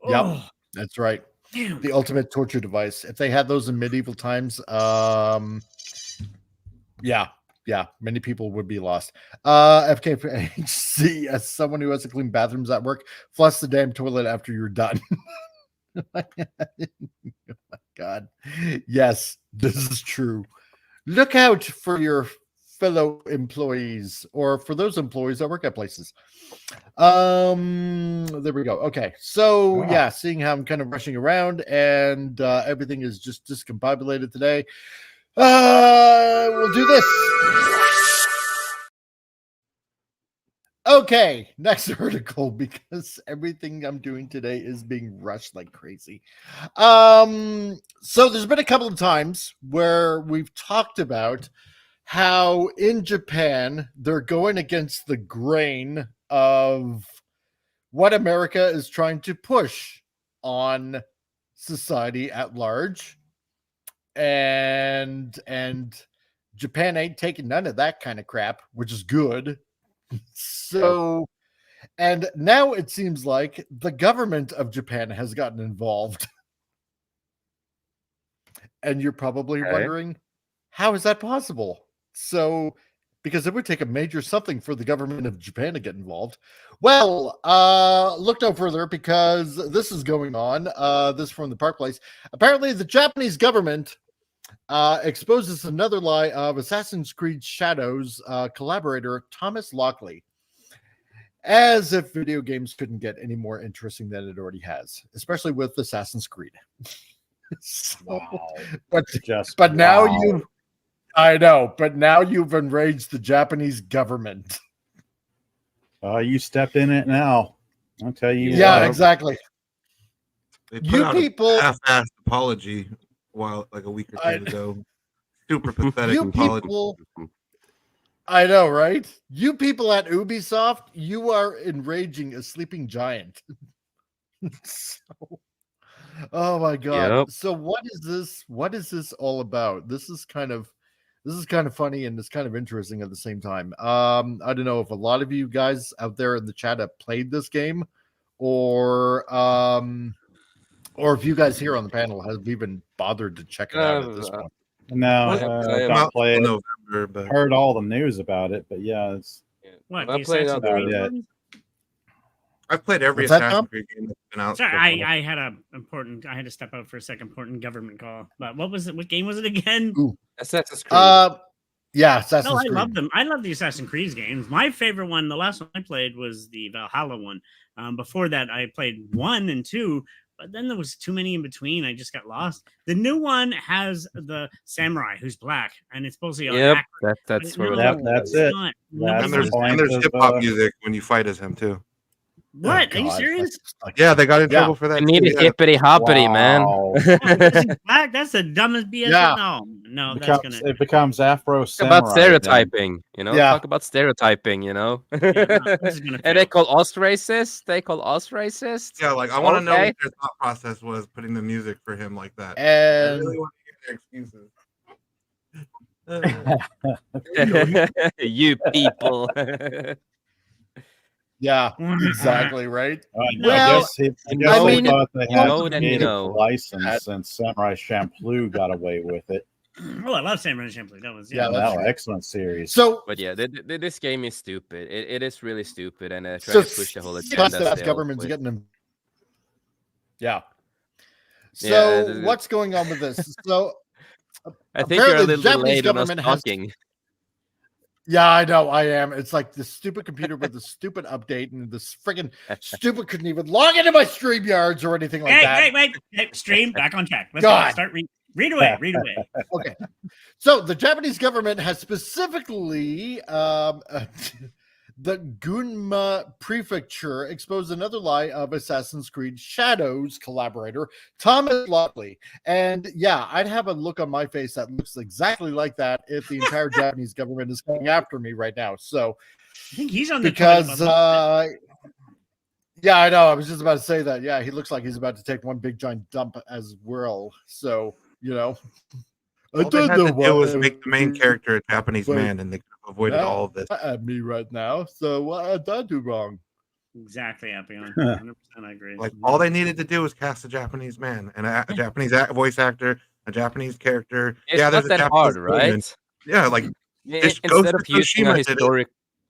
B: Yep.
E: Oh,
B: that's right.
E: damn.
B: The ultimate torture device. If they had those in medieval times, yeah, many people would be lost. FK for HC, as someone who has to clean bathrooms at work, flush the damn toilet after you're done. Oh my God. Yes, this is true. Look out for your fellow employees, or for those employees that work at places. There we go. Okay, so yeah, seeing how I'm kind of rushing around and everything is just discombobulated today, we'll do this. Okay, next article, because everything I'm doing today is being rushed like crazy. So there's been a couple of times where we've talked about how in Japan they're going against the grain of what America is trying to push on society at large, and Japan ain't taking none of that kind of crap, which is good. So, and now it seems like the government of Japan has gotten involved. And you're probably wondering, how is that possible? So, because it would take a major something for the government of Japan to get involved. Well, look no further, because this is going on. This from the Park Place. Apparently, the Japanese government exposes another lie of Assassin's Creed Shadows collaborator Thomas Lockley. As if video games couldn't get any more interesting than it already has, especially with Assassin's Creed. So,
F: Wow.
B: but now I know, but now you've enraged the Japanese government.
F: You stepped in it now. I'll tell you.
B: Yeah, exactly.
G: They put
B: You
G: out
B: people,
G: a half-assed apology like a week or two ago. Super pathetic
B: you
G: apology.
B: people. I know, right? You people at Ubisoft, you are enraging a sleeping giant. So, oh my god.
D: Yep.
B: So what is this? What is this all about? This is kind of funny and it's kind of interesting at the same time. I don't know if a lot of you guys out there in the chat have played this game, or if you guys here on the panel have even bothered to check it out at this point.
F: No, I don't play it.
G: November, but
F: Heard all the news about it, but yeah, it's
E: What?
D: I
E: the
D: played
E: Assassin's
D: out
E: Creed
F: there.
E: ones?
G: I've played every
B: What's that,
G: Assassin's
B: Tom?
G: Creed game that's been out.
E: Sorry, I had I had to step out for a second. Important government call. But what was it? What game was it again?
B: Ooh.
D: Assassin's Creed.
B: Yeah, Assassin's
E: No, I
B: Creed.
E: love them. I love the Assassin's Creed games. My favorite one, the last one I played, was the Valhalla one. Before that, I played 1 and 2, but then there was too many in between. I just got lost. The new one has the samurai who's black, and it's supposed to be
D: Yep,
E: accurate.
D: that's
E: No,
D: what
F: that's
E: it's
F: it.
E: not.
F: That's
G: And
E: Nobody's-
F: the point
G: there's
F: of,
G: hip hop music when you fight as him too.
E: What?
B: Oh,
E: Are you
B: God.
E: serious?
G: Yeah, they got in trouble for
D: I
G: that.
D: need
G: too,
D: a hippity hoppity, man.
F: Wow.
E: Because he's black? That's the dumbest BS.
B: Yeah.
E: No, that's gonna.
F: It becomes Afro
D: Talk
F: Samurai.
D: about stereotyping, you know.
B: Yeah.
D: Talk about stereotyping, you know.
E: no, this is gonna
D: And they
E: fail.
D: call us racist. They call us racist.
G: Yeah, like I want to know
D: Okay.
G: what their thought process was putting the music for him like that. I
B: And
G: really want to hear their excuses.
D: You people.
B: yeah, exactly right.
F: I
B: Well,
F: guess he
D: I
B: mean,
F: thought they had
D: know
F: to
D: that
F: pay
D: you
F: the
D: know.
F: license since Samurai Champloo got away with it.
E: Oh, I love Samurai Champloo. That was
B: Yeah,
E: yeah.
B: that's
F: Wow,
B: right.
F: excellent series.
B: So
D: But yeah, this game is stupid. It is really stupid, and try
B: so
D: to push the whole
B: plus
D: agenda.
B: that
D: still
B: government's
D: with-
B: getting them. Yeah. So
D: Yeah,
B: what's going on with this? So
D: I think you're a
B: apparently the
D: little
B: Japanese
D: late on us
B: government has-
D: talking.
B: yeah, I know I am. It's like the stupid computer with the stupid update, and this friggin' stupid couldn't even log into my StreamYards or anything like that.
E: Wait. Stream back on track. Let's
B: God.
E: go. Start read away. Read away.
B: Okay. So the Japanese government has specifically the Gunma Prefecture exposed another lie of Assassin's Creed Shadows collaborator Thomas Lockley. And yeah, I'd have a look on my face that looks exactly like that if the entire Japanese government is coming after me right now. So
E: I think he's on the
B: because
E: toilet,
B: yeah, I know. I was just about to say that. Yeah, he looks like he's about to take one big giant dump as well. So, you know,
G: All they had to do was make the main character a Japanese
B: Wait.
G: man, and they could have avoided all of this.
B: At me right now. So what did I do wrong?
E: exactly, Appion. 100% I agree.
G: Like all they needed to do was cast a Japanese man and a Japanese voice actor, a Japanese character.
D: It's
G: yeah,
D: not
G: there's a
D: that
G: Japanese
D: hard,
G: woman.
D: right?
G: Yeah, like This
D: Instead
G: Ghost
D: of
G: of
D: using a
G: Tsushima did it.
D: historic,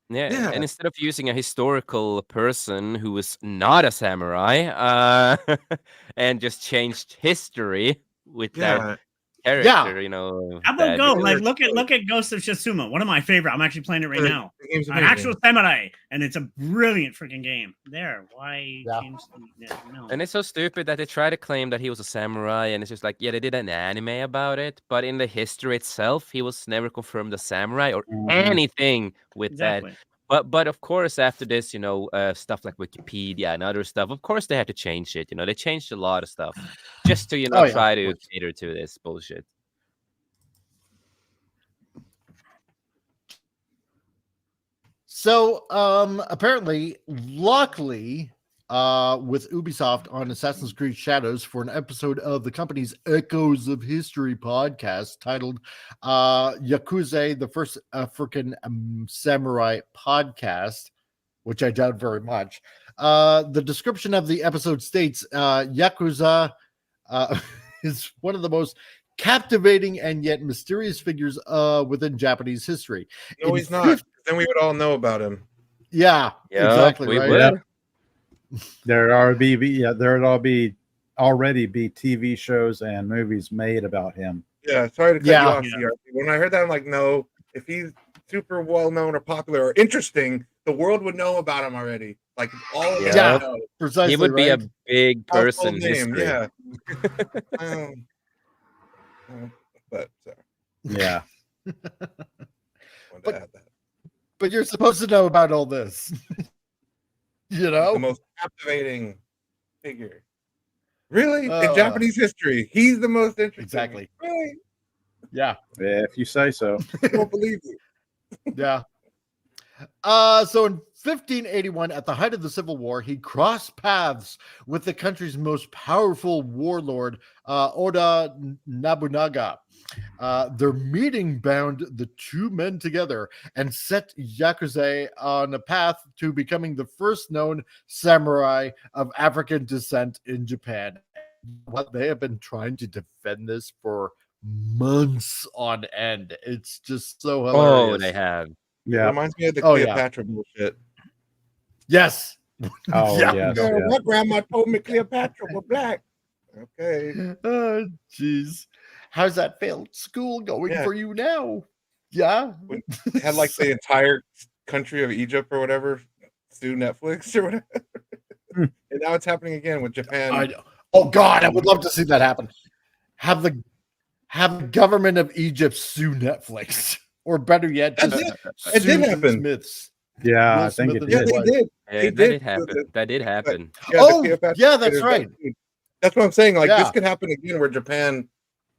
D: yeah,
G: Yeah.
D: and instead of using a historical person who was not a samurai, and just changed history with
G: yeah,
D: their character, you know.
E: How about
D: that-
E: go?
G: because
E: Like
G: they're
E: look at Ghost of Tsushima. One of my favorite. I'm actually playing it right
G: the-
E: now.
G: the game's
E: An
G: amazing.
E: actual samurai, and it's a brilliant freaking game. There, why
B: Yeah.
E: change? No.
D: And it's so stupid that they try to claim that he was a samurai, and it's just like, yeah, they did an anime about it, but in the history itself, he was never confirmed a samurai or anything with that.
E: Exactly.
D: But of course, after this, you know, stuff like Wikipedia and other stuff, of course they had to change it. You know, they changed a lot of stuff just to, you know,
B: Oh, yeah,
D: try
B: of
D: to
B: course.
D: cater to this bullshit.
B: So apparently Lockley with Ubisoft on Assassin's Creed Shadows for an episode of the company's Echoes of History podcast titled Yakuza, the first African samurai podcast, which I doubt very much. The description of the episode states Yakuza is one of the most captivating and yet mysterious figures within Japanese history.
G: No,
B: In
G: he's not.
B: 50
G: Then we would all know about him.
B: Yeah,
D: Yeah,
B: exactly
D: we
B: right.
D: would.
F: There'd already be TV shows and movies made about him.
G: Yeah, sorry to cut
B: Yeah.
G: you off,
E: Yeah.
G: CRT. When I heard that, I'm like, no. If he's super well known or popular or interesting, the world would know about him already. Like all of
B: Yeah,
G: them know.
B: precisely.
D: He would be a
B: right?
D: big person
G: Household
D: in
G: name,
D: history.
G: yeah. But
F: Yeah.
G: wanted to add that.
B: But you're supposed to know about all this. You know?
G: The most captivating figure. Really? In
B: Uh,
G: Japanese history, he's the most interesting.
B: Exactly.
G: Really?
B: Yeah.
F: Yeah, if you say so.
G: I don't believe you.
B: Yeah. So in 1581, at the height of the Civil War, he crossed paths with the country's most powerful warlord, Oda Nobunaga. Their meeting bound the two men together and set Yakuza on a path to becoming the first known samurai of African descent in Japan. What they have been trying to defend this for months on end. It's just so hilarious.
D: Oh, they have.
F: Yeah.
G: Reminds me of the
B: Oh, yeah.
G: Cleopatra bullshit.
B: Yes.
F: Oh,
B: Yeah.
F: yes.
G: Yeah,
F: Yeah.
G: my grandma told me Cleopatra was black. Okay.
B: Oh, jeez. How's that failed school going
G: Yeah.
B: for you now? Yeah.
G: They had like the entire country of Egypt or whatever sue Netflix or whatever. And now it's happening again with Japan.
B: I know. Oh God, I would love to see that happen. Have the government of Egypt sue Netflix, or better yet,
G: That
B: just
G: did- it
B: sue
G: did
B: the
G: happen.
B: Smiths.
F: Yeah,
B: Will
F: I think
B: Smith
F: it
B: and
G: Yeah,
B: his
F: did.
G: they
B: wife.
G: did.
D: Yeah,
G: They
D: that
G: did.
D: did happen. That did happen.
G: Yeah,
B: Oh,
G: the Cleopatra
B: yeah, that's
G: Crusaders got
B: right.
G: sued. That's what I'm saying. Like
B: Yeah.
G: this could happen again, where Japan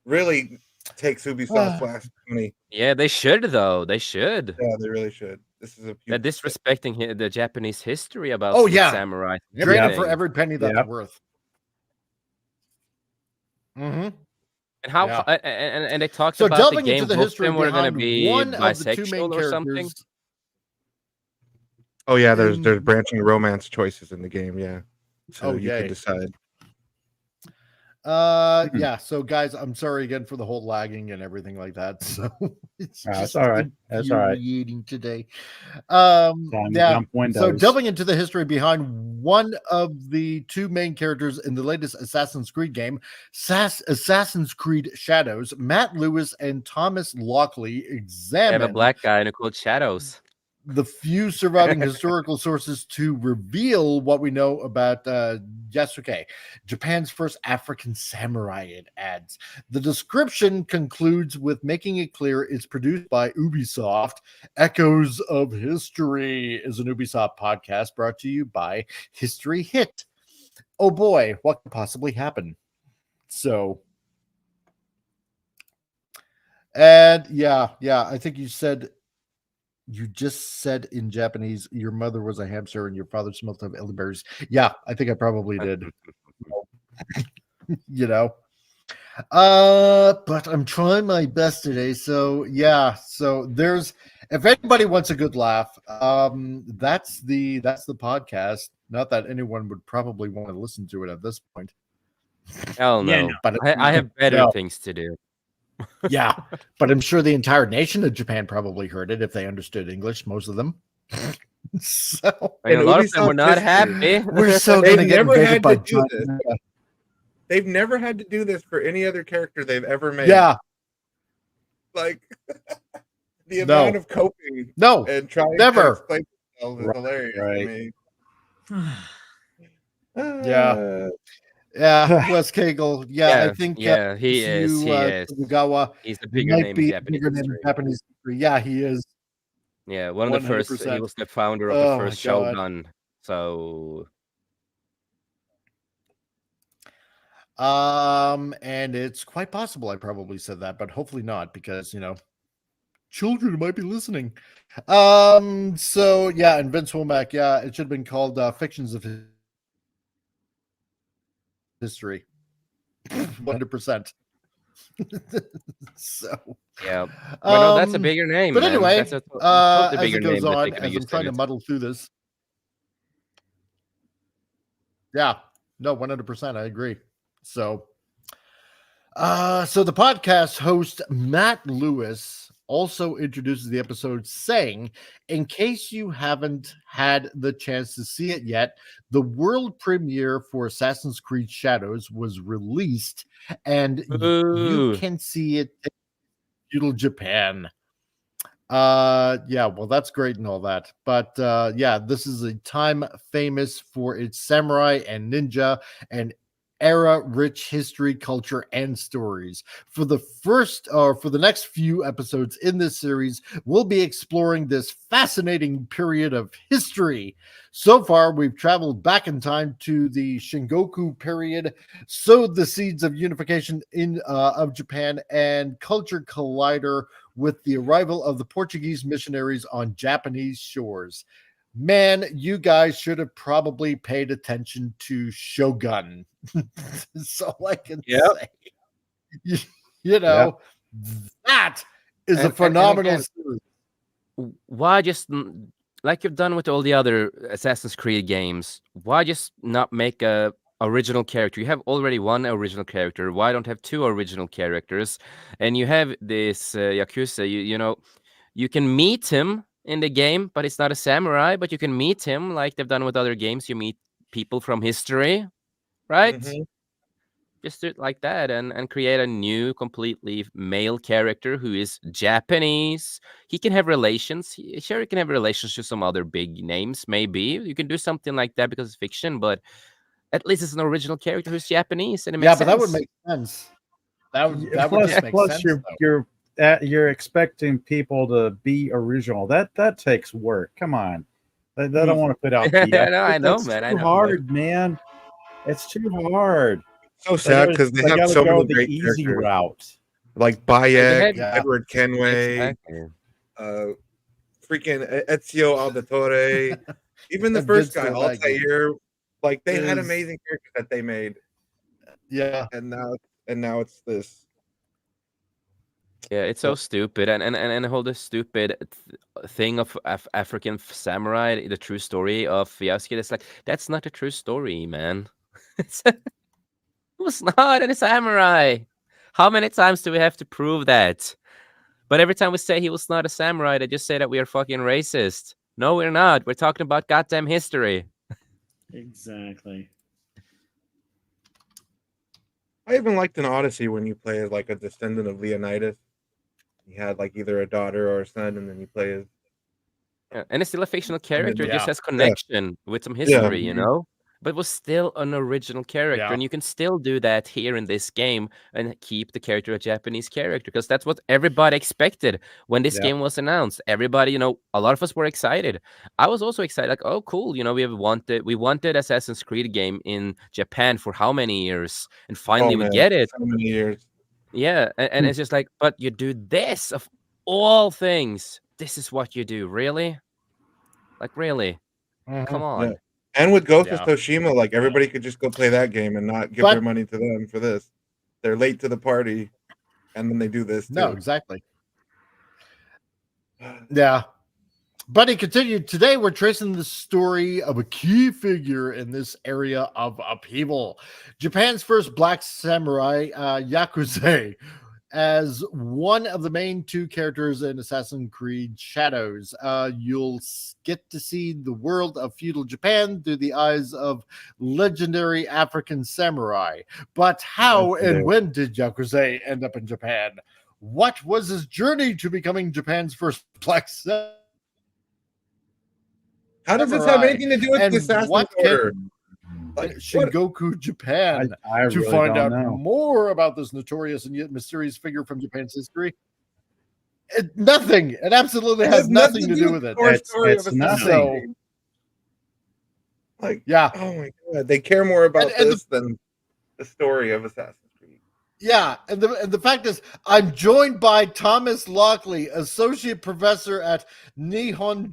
G: really takes Ubisoft's last money.
D: Yeah, they should though. They should.
G: Yeah, they really should. This is a
D: They're
G: huge
D: disrespecting the Japanese history about
B: Oh,
D: with
B: yeah.
D: samurai. and
B: Drain it for
D: everything.
B: every penny that
F: Yep.
B: they're worth. Mm-hmm.
D: And how
B: Yeah.
D: and they talked
B: So
D: about the
B: delving
D: game
B: into the
D: both
B: history
D: them were going to
B: behind
D: be
B: one of the two main
D: bisexual or something.
B: characters.
G: Oh yeah, there's
B: in-
G: branching romance choices in the game. Yeah, so
B: Oh,
G: you
B: yay.
G: can decide.
B: Yeah. So guys, I'm sorry again for the whole lagging and everything like that. So it's
F: That's
B: just
F: all right. That's all right.
B: infuriating today.
F: Time to
B: Yeah.
F: jump
B: So
F: windows.
B: delving into the history behind one of the two main characters in the latest Assassin's Creed game, Assassin's Creed Shadows, Matt Lewis and Thomas Lockley
D: They have a
B: examine
D: black guy in called Shadows.
B: the few surviving historical sources to reveal what we know about Yasuke, Japan's first African samurai, it adds. The description concludes with making it clear it's produced by Ubisoft. Echoes of History is an Ubisoft podcast brought to you by History Hit. Oh boy, what could possibly happen? So, and yeah, I think you just said in Japanese, your mother was a hamster and your father smelled of elderberries. Yeah, I think I probably did. You know. But I'm trying my best today. So yeah, so there's if anybody wants a good laugh, that's the podcast. Not that anyone would probably want to listen to it at this point.
D: Hell no.
E: Yeah, no.
B: But
D: I have better
B: No.
D: things to do.
B: Yeah, but I'm sure the entire nation of Japan probably heard it if they understood English, most of them. So
D: I mean, a
G: And
D: lot of them were
G: Ubisoft
D: not
G: history-
D: happy.
B: we're so
G: They've
B: gonna get
G: never
B: invaded
G: had
B: by
G: to do
B: China.
G: They've never had to do this for any other character they've ever made.
B: Yeah,
G: like the
B: No.
G: amount of coping
B: no,
G: and trying
B: Never.
G: to explain themselves is
F: Right,
G: hilarious
F: right.
G: to me.
B: Yeah. yeah, Wes Cagle. Yeah, I think
D: yeah, he is. He is.
B: Tsugawa
D: He's the bigger
B: might
D: name in
B: be a
D: Japanese
B: bigger name in
D: history.
B: Japanese history. Yeah, he is.
D: Yeah, one of the first. He
B: 100%.
D: was the founder of
B: Oh,
D: the
B: my
D: first
B: God.
D: Shogun. So
B: And it's quite possible I probably said that, but hopefully not, because children might be listening. So yeah, and Vince Womack, yeah, it should have been called Fictions of History. 100%. So
D: yeah, well, no, that's a
B: um,
D: bigger name.
B: but
D: man.
B: anyway,
D: That's a totally
B: as it
D: bigger name
B: goes
D: that they
B: on,
D: could have
B: as I'm
D: used
B: trying
D: in
B: to
D: it.
B: muddle through this. Yeah, no, 100%. I agree. So the podcast host Matt Lewis also introduces the episode saying, in case you haven't had the chance to see it yet, the world premiere for Assassin's Creed Shadows was released and you
D: Ooh.
B: can see it in feudal Japan. Yeah, well, that's great and all that, but yeah, this is a time famous for its samurai and ninja and era rich history, culture, and stories. For the next few episodes in this series, we'll be exploring this fascinating period of history. So far, we've traveled back in time to the Shingoku period, sowed the seeds of unification of Japan, and culture collider with the arrival of the Portuguese missionaries on Japanese shores. Man, you guys should have probably paid attention to Shogun. That's all I can say. You know, that is a phenomenal series.
D: Why just like you've done with all the other Assassin's Creed games? Why just not make a original character? You have already one original character. Why don't have two original characters? And you have this Yakuza. You know, you can meet him in the game, but it's not a samurai. But you can meet him like they've done with other games. You meet people from history, right? Just do it like that and create a new, completely male character who is Japanese. He can have relations. He can have relations to some other big names, maybe. You can do something like that because it's fiction, but at least it's an original character who's Japanese, and it makes sense.
B: But that would make sense. That would just make sense.
F: You're expecting people to be original. That takes work. Come on. They don't want to put out.
D: I know, man.
F: It's too hard, man. It's too hard.
G: So sad because they have so many great
F: easy
G: characters.
F: Route.
G: Like Bayek, Edward Kenway, freaking Ezio Auditore, even the first guy, Altair. Like they had amazing characters that they made.
B: Yeah,
G: and now it's this.
D: Yeah, it's so stupid, and the whole stupid thing of African samurai, the true story of Yasuke. It's like that's not a true story, man. It was not a samurai. How many times do we have to prove that? But every time we say he was not a samurai, they just say that we are fucking racist. No, we're not. We're talking about goddamn history.
E: Exactly.
G: I even liked in Odyssey when you play as like a descendant of Leonidas. He had like either a daughter or a son, and then you play as.
D: Yeah, and it's still a fictional character. It just has connection with some history, you know? But it was still an original character, and you can still do that here in this game and keep the character a Japanese character, because that's what everybody expected when this game was announced. Everybody, you know, a lot of us were excited. I was also excited, like, oh, cool, you know, we wanted Assassin's Creed game in Japan for how many years, and finally we get it.
G: So many years.
D: Yeah, and it's just like, but you do this of all things. This is what you do, really? Like, really? Come on.
G: Yeah. And with Ghost of Tsushima, like everybody could just go play that game and not give their money to them for this. They're late to the party, and then they do this.
B: No, exactly. Yeah. But he continued, today we're tracing the story of a key figure in this area of upheaval. Japan's first black samurai, Yakuza, as one of the main two characters in Assassin's Creed Shadows. You'll get to see the world of feudal Japan through the eyes of legendary African samurai. But how and when did Yakuza end up in Japan? What was his journey to becoming Japan's first black samurai?
G: How does this have anything to do with the Assassin's Order?
B: Like Shingoku, Japan,
F: I
B: to
F: really
B: find out
F: don't know.
B: more about this notorious and yet mysterious figure from Japan's history. Nothing. It absolutely has nothing to do with it.
F: It's nothing.
B: So,
G: like, oh my god, they care more about this than the story of Assassin's Creed.
B: Yeah, and the fact is, I'm joined by Thomas Lockley, associate professor at Nihon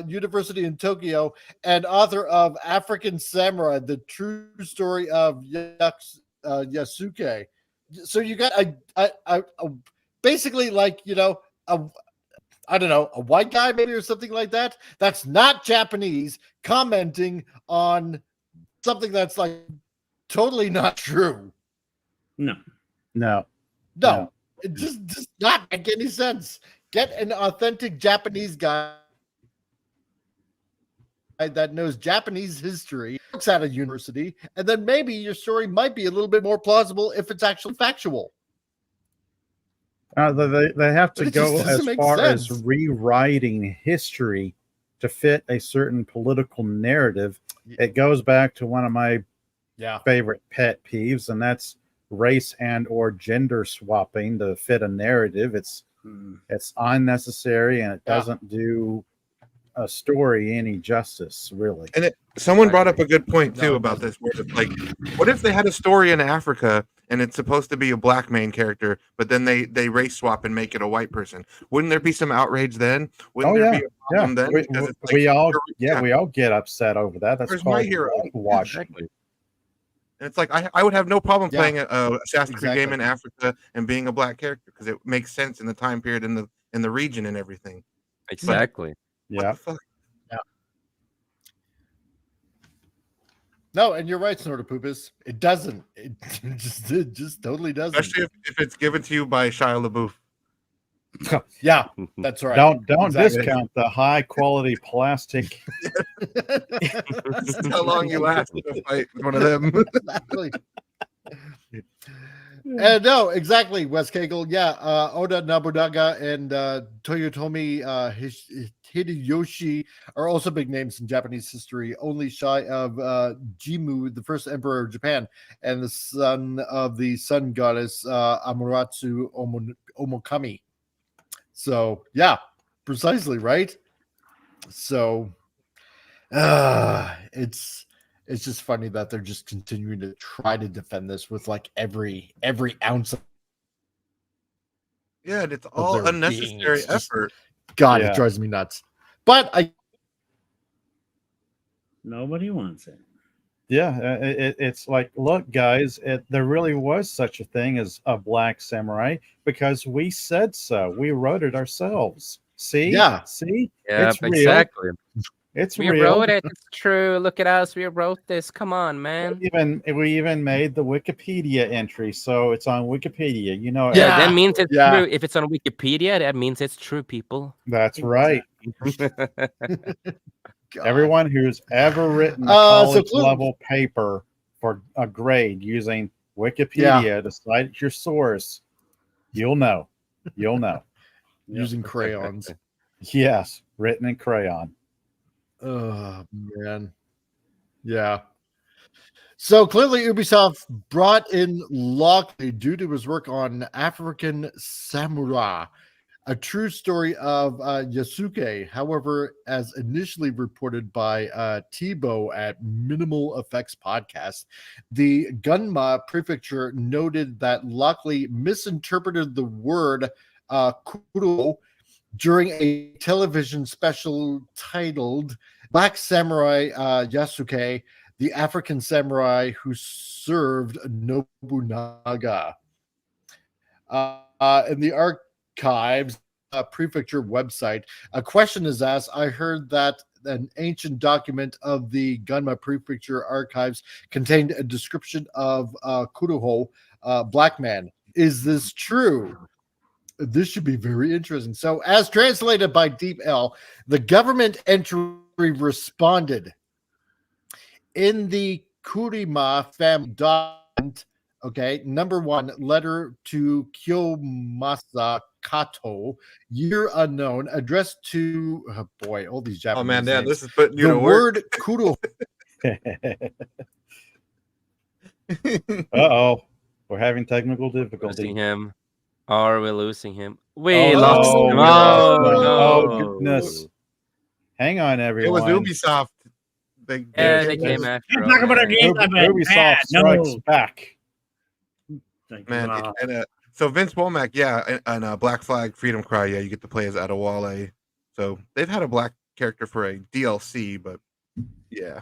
B: University in Tokyo and author of African Samurai: The True Story of Yasuke. So you got a basically, like, you know, I don't know, a white guy maybe or something like that. That's not Japanese, commenting on something that's like totally not true.
F: No.
B: It just does not make any sense. Get an authentic Japanese guy that knows Japanese history, works at a university, and then maybe your story might be a little bit more plausible if it's actually factual.
F: They have to
B: But it
F: go
B: just doesn't
F: as
B: make
F: far
B: sense.
F: as rewriting history to fit a certain political narrative. It goes back to one of my favorite pet peeves, and that's race and or gender swapping to fit a narrative. It's unnecessary, and it doesn't do a story any justice, really.
G: And someone brought up a good point too about this, where it's like, what if they had a story in Africa and it's supposed to be a black main character, but then they race swap and make it a white person? Wouldn't there be some outrage then? Wouldn't there be a problem then? Because it's like,
F: we all get upset over that. That's
G: Where's
F: called
G: my hero?
F: whitewashing.
G: Exactly. And it's like I would have no problem playing a Assassin's Creed game
B: Exactly.
G: in Africa and being a black character because it makes sense in the time period in the region and everything.
D: Exactly.
F: Yeah.
B: No, and you're right, Snortopoopas. It doesn't. It just totally doesn't.
G: Especially if it's given to you by Shia LaBeouf.
B: Yeah, that's right.
F: Don't
B: Exactly.
F: discount the high quality plastic.
G: That's how long you last in a fight with one of them.
B: Exactly. And no, exactly, Wes Cagle. Yeah, Oda Nobunaga and Toyotomi Hideyoshi are also big names in Japanese history, only shy of Jimmu, the first emperor of Japan, and the son of the sun goddess Amaterasu Omokami. So, yeah, precisely, right? So, it's just funny that they're just continuing to try to defend this with like every ounce of
G: Yeah, and it's all
B: their
G: unnecessary
B: being. It's
G: effort.
B: God,
F: Yeah.
B: it drives me nuts. But
E: Nobody wants it.
F: Yeah, it's like, look, guys, there really was such a thing as a black samurai because we said so. We wrote it ourselves. See?
B: Yeah.
F: See?
D: Yeah,
F: It's real.
D: exactly.
F: It's
D: We
F: real.
D: wrote it. It's true. Look at us. We wrote this. Come on, man.
F: We even made the Wikipedia entry, so it's on Wikipedia. You know,
D: Yeah, that means it's
B: Yeah.
D: true. If it's on Wikipedia, that means it's true, people.
F: that's right.
B: God.
F: Everyone who's ever written a
B: So
F: college
B: Clue-
F: level paper for a grade using Wikipedia to cite your source, you'll know. You'll know.
B: using crayons.
F: Yes, written in crayon.
B: Oh man. Yeah. So clearly Ubisoft brought in Lockley due to his work on African Samurai, a true story of Yasuke. However, as initially reported by Tebow at Minimal Effects Podcast, the Gunma prefecture noted that Lockley misinterpreted the word kuro during a television special titled Black Samurai Yasuke, the African samurai who served Nobunaga. In the archives prefecture website, a question is asked. I heard that an ancient document of the Gunma prefecture archives contained a description of Kuroho, black man. Is this true? This should be very interesting. So, as translated by Deep L, the government entry responded in the Kurima family document. Okay, number 1, letter to Kiyomasa Kato, year unknown, addressed to all these Japanese.
G: Oh man, yeah,
B: names.
G: this is putting you
B: The
G: to work.
B: word kuro.
F: Uh-oh. We're having technical
D: Losing
F: difficulty.
D: him. Are we losing him? We
F: Oh,
D: lost
F: no,
D: him.
F: we lost him.
D: Oh,
F: Oh, goodness. Hang on,
G: It was
F: everyone.
G: Ubisoft. They
D: Yeah,
G: did
D: they
G: it.
D: came after
E: Can't talk about our
D: us.
E: game.
F: Ubisoft strikes back.
G: Man, and so Vince Womack, yeah, and Black Flag Freedom Cry, yeah, you get to play as Adewale. So they've had a black character for a DLC, but yeah.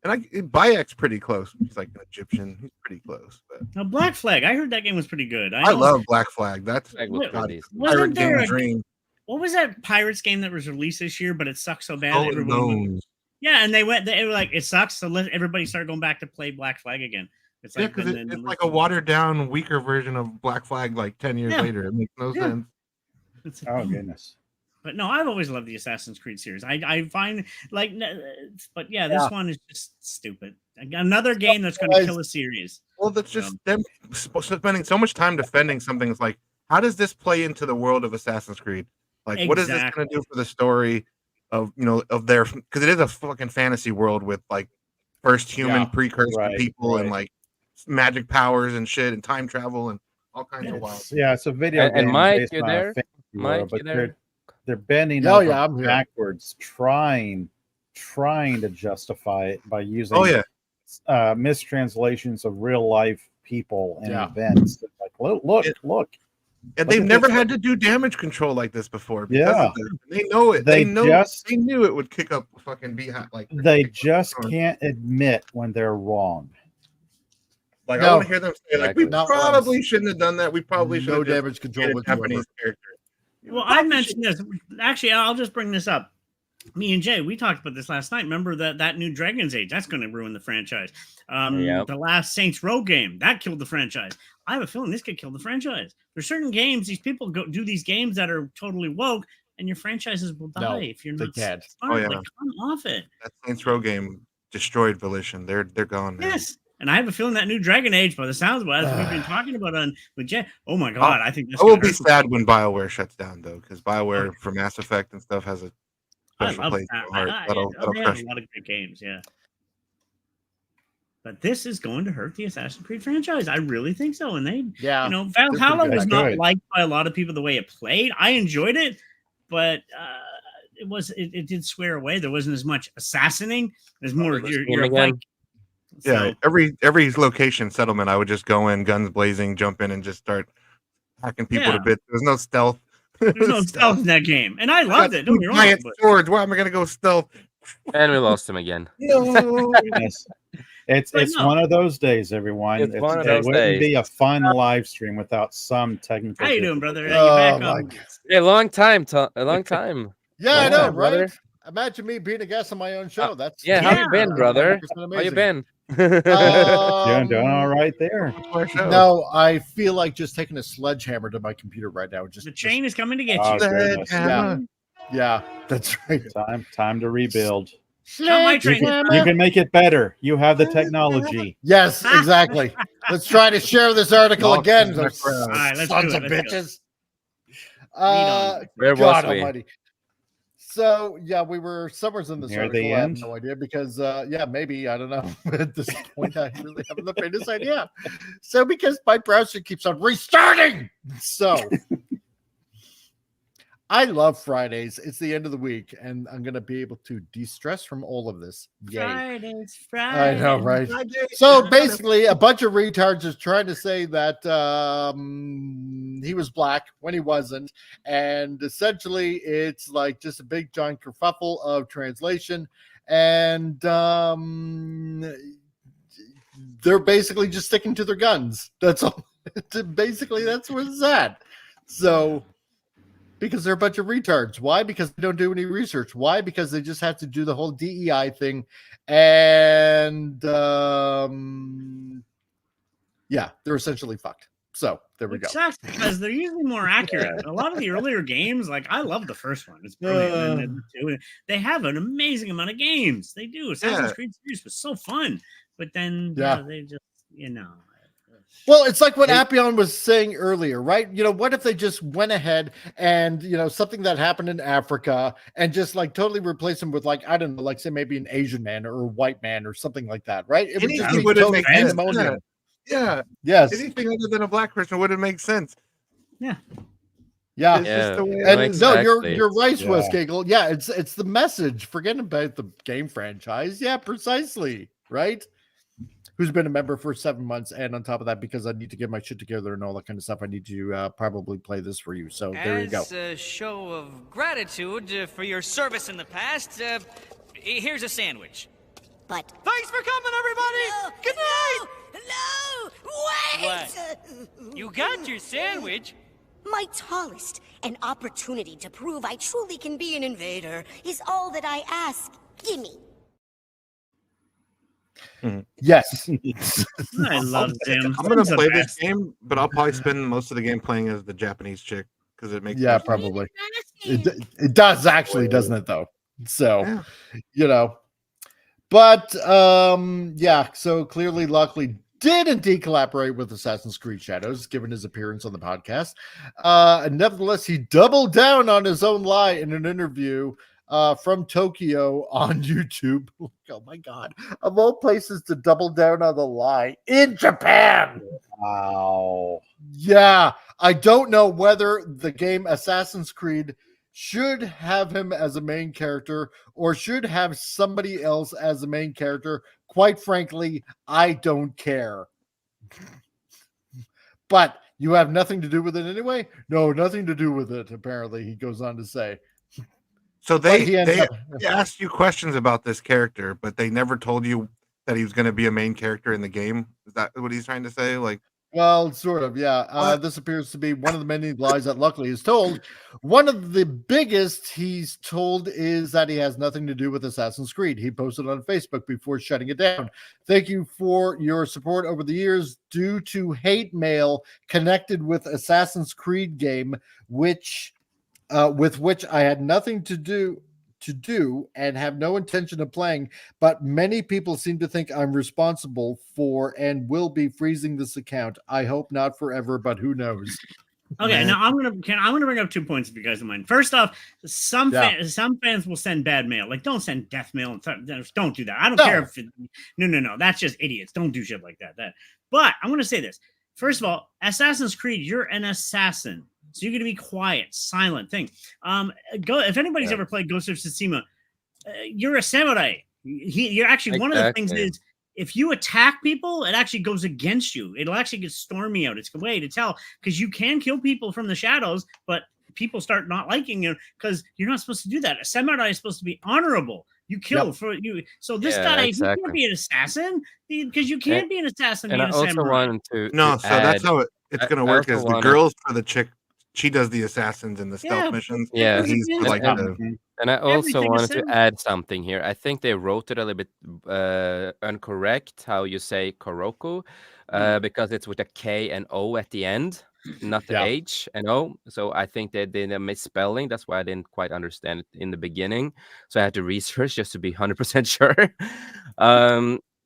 G: And Bayek's pretty close. He's like an Egyptian. He's pretty close. But
E: Now, Black Flag, I heard that game was pretty good.
G: I love Black Flag. That's
D: Flag was
G: God,
D: pretty decent.
G: pirate
E: Wasn't there
G: game
E: a-
G: dream.
E: What was that Pirates game that was released this year, but it sucked so bad?
G: Skull and
E: Everyone
G: Bones.
E: Yeah, and they were like, it sucks, so let everybody start going back to play Black Flag again. It's
G: Yeah,
E: like
G: because
E: been the
G: it's
E: numbers-
G: like a watered down, weaker version of Black Flag like 10 years
E: Yeah.
G: later. It makes no
E: Yeah.
G: sense.
E: It's-
F: Oh, goodness.
E: But no, I've always loved the Assassin's Creed series. I find like, but yeah, this one is just stupid. Another game that's going to kill a series.
G: Well, that's just them spending so much time defending something. It's like, how does this play into the world of Assassin's Creed? Like, what is this going to do for the story of of their, because it is a fucking fantasy world with like first human precursor people and like magic powers and shit and time travel and all kinds of wild.
F: Yeah, it's a video game.
D: And Mike,
F: based
D: you're
F: on a
D: there?
F: fantasy
D: Mike,
F: world, but
D: you there?
F: they're bending over backwards, trying to justify it by using mistranslations of real life people and events. It's like, look.
G: And they've never had to do damage control like this before. Because they know it. They knew it would kick up fucking behind. Like
F: they just can't admit when they're wrong.
G: Like I want to hear them say, like, we probably shouldn't have done that. We probably should have
B: damage control with
G: Japanese character.
E: Well, I mentioned this. Actually, I'll just bring this up. Me and Jay, we talked about this last night. Remember that new Dragon's Age? That's going to ruin the franchise. The last Saints Row game, that killed the franchise. I have a feeling this could kill the franchise. There's certain games, these people do these games that are totally woke, and your franchises will die if you're not smart. Like, come off it.
G: That Saints Row game destroyed Volition. They're gone, man.
E: Yes. And I have a feeling that new Dragon Age, by the sounds of it, as we've been talking about with Jay. Oh my God, I think that's.
G: I will be sad when BioWare shuts down, though, because BioWare for Mass Effect and stuff has a special place in my heart. That'll
E: they have a lot of good games, yeah. But this is going to hurt the Assassin's Creed franchise. I really think so. And they, Valhalla was not liked by a lot of people the way it played. I enjoyed it, but it did swear away. There wasn't as much assassinating. There's more. You're like.
G: Yeah, every location settlement, I would just go in, guns blazing, jump in, and just start hacking people to bits. There's no stealth.
E: There's no stealth in that game, and I loved it. Don't get me wrong.
G: Swords. Why am I gonna go stealth?
D: And we lost him again.
G: No.
F: It's one of those days, everyone.
D: It
F: wouldn't be a fun live stream without some technical.
E: How you doing, brother? You back on?
D: A long time. A long time.
B: Yeah, I know, right? Brother. Imagine me being a guest on my own show. That's
D: how you been, brother? How you been?
F: Doing all right there.
B: No, I feel like just taking a sledgehammer to my computer right now. Just
E: the chain is coming to get you.
B: Yeah, that's right.
F: Time to rebuild.
E: You
F: can make it better. You have the technology.
B: Yes, exactly. Let's try to share this article again. Those sons of bitches.
D: Where was we?
B: Almighty. So we were somewhere in this article. I have no idea because maybe I don't know. At this point, I really haven't the faintest idea. So because my browser keeps on restarting, so I love Fridays. It's the end of the week, and I'm gonna be able to de-stress from all of this. Yay!
E: Fridays.
B: I know, right? So basically, a bunch of retards is trying to say that he was black when he wasn't, and essentially, it's like just a big giant kerfuffle of translation, and they're basically just sticking to their guns. That's all. Basically, that's where it's at. So. Because they're a bunch of retards. Why? Because they don't do any research. Why? Because they just have to do the whole DEI thing. And they're essentially fucked. So there we go.
E: Sucks because they're usually more accurate. A lot of the earlier games, like I love the first one. It's brilliant. They have an amazing amount of games. They do. Assassin's Creed series was so fun. But then they just,
B: Well, it's like what Appion was saying earlier, right? What if they just went ahead and, something that happened in Africa and just like totally replace them with like, I don't know, like say maybe an Asian man or a white man or something like that, right? It would just be totally pandemonium.
G: Yeah.
B: Yes.
G: Anything other than a black person wouldn't make sense.
E: Yeah.
B: Yeah.
D: And
B: exactly. No, you're right, Swissgiggle. Yeah, it's the message. Forget about the game franchise. Yeah, precisely. Right? Who's been a member for 7 months, and on top of that, because I need to get my shit together and all that kind of stuff, I need to probably play this for you. So there you go.
K: As a show of gratitude for your service in the past, here's a sandwich.
L: But
K: thanks for coming, everybody. Good night.
L: No, wait.
K: What? You got your sandwich.
L: My tallest, an opportunity to prove I truly can be an invader, is all that I ask. Gimme.
B: Yes.
E: I love them.
G: I'm gonna play this game, but I'll probably spend most of the game playing as the Japanese chick because it makes
B: probably it does actually, doesn't it though? So but so clearly luckily did indeed collaborate with Assassin's Creed Shadows, given his appearance on the podcast. Nevertheless, he doubled down on his own lie in an interview from Tokyo on YouTube. Oh my God. Of all places to double down on the lie, in Japan.
F: Wow.
B: Yeah. I don't know whether the game Assassin's Creed should have him as a main character or should have somebody else as a main character. Quite frankly, I don't care. But you have nothing to do with it anyway? No, nothing to do with it, apparently, he goes on to say.
G: So they asked you questions about this character, but they never told you that he was going to be a main character in the game. Is that what he's trying to say? Like,
B: well, sort of, yeah. This appears to be one of the many lies that luckily is told. One of the biggest he's told is that he has nothing to do with Assassin's Creed. He posted on Facebook before shutting it down. Thank you for your support over the years. Due to hate mail connected with Assassin's Creed game, with which I had nothing to do and have no intention of playing, but many people seem to think I'm responsible for and will be freezing this account. I hope not forever, but who knows.
E: Okay, now I'm gonna bring up 2 points if you guys don't mind. First off, some fans will send bad mail. Like, don't send death mail and don't do that. I don't care if no, that's just idiots. Don't do shit like that. But I'm gonna say this. First of all, Assassin's Creed, you're an assassin. So you're going to be quiet, silent thing. If anybody's ever played Ghost of Tsushima, you're a samurai. You're actually one of the things is if you attack people, it actually goes against you. It'll actually get stormy out. It's a way to tell because you can kill people from the shadows, but people start not liking you because you're not supposed to do that. A samurai is supposed to be honorable. You kill for you. So this guy, he can't be an assassin because you can't be an assassin.
D: And I also wanted to
G: that's how it's going to work. Is the girls for the chick. She does the assassins and the stealth missions.
D: Yeah,
G: he's like
D: and I also wanted to add something here. I think they wrote it a little bit incorrect how you say Koroku, because it's with a K and O at the end, not the H and O. So I think they did a misspelling. That's why I didn't quite understand it in the beginning. So I had to research just to be 100% sure.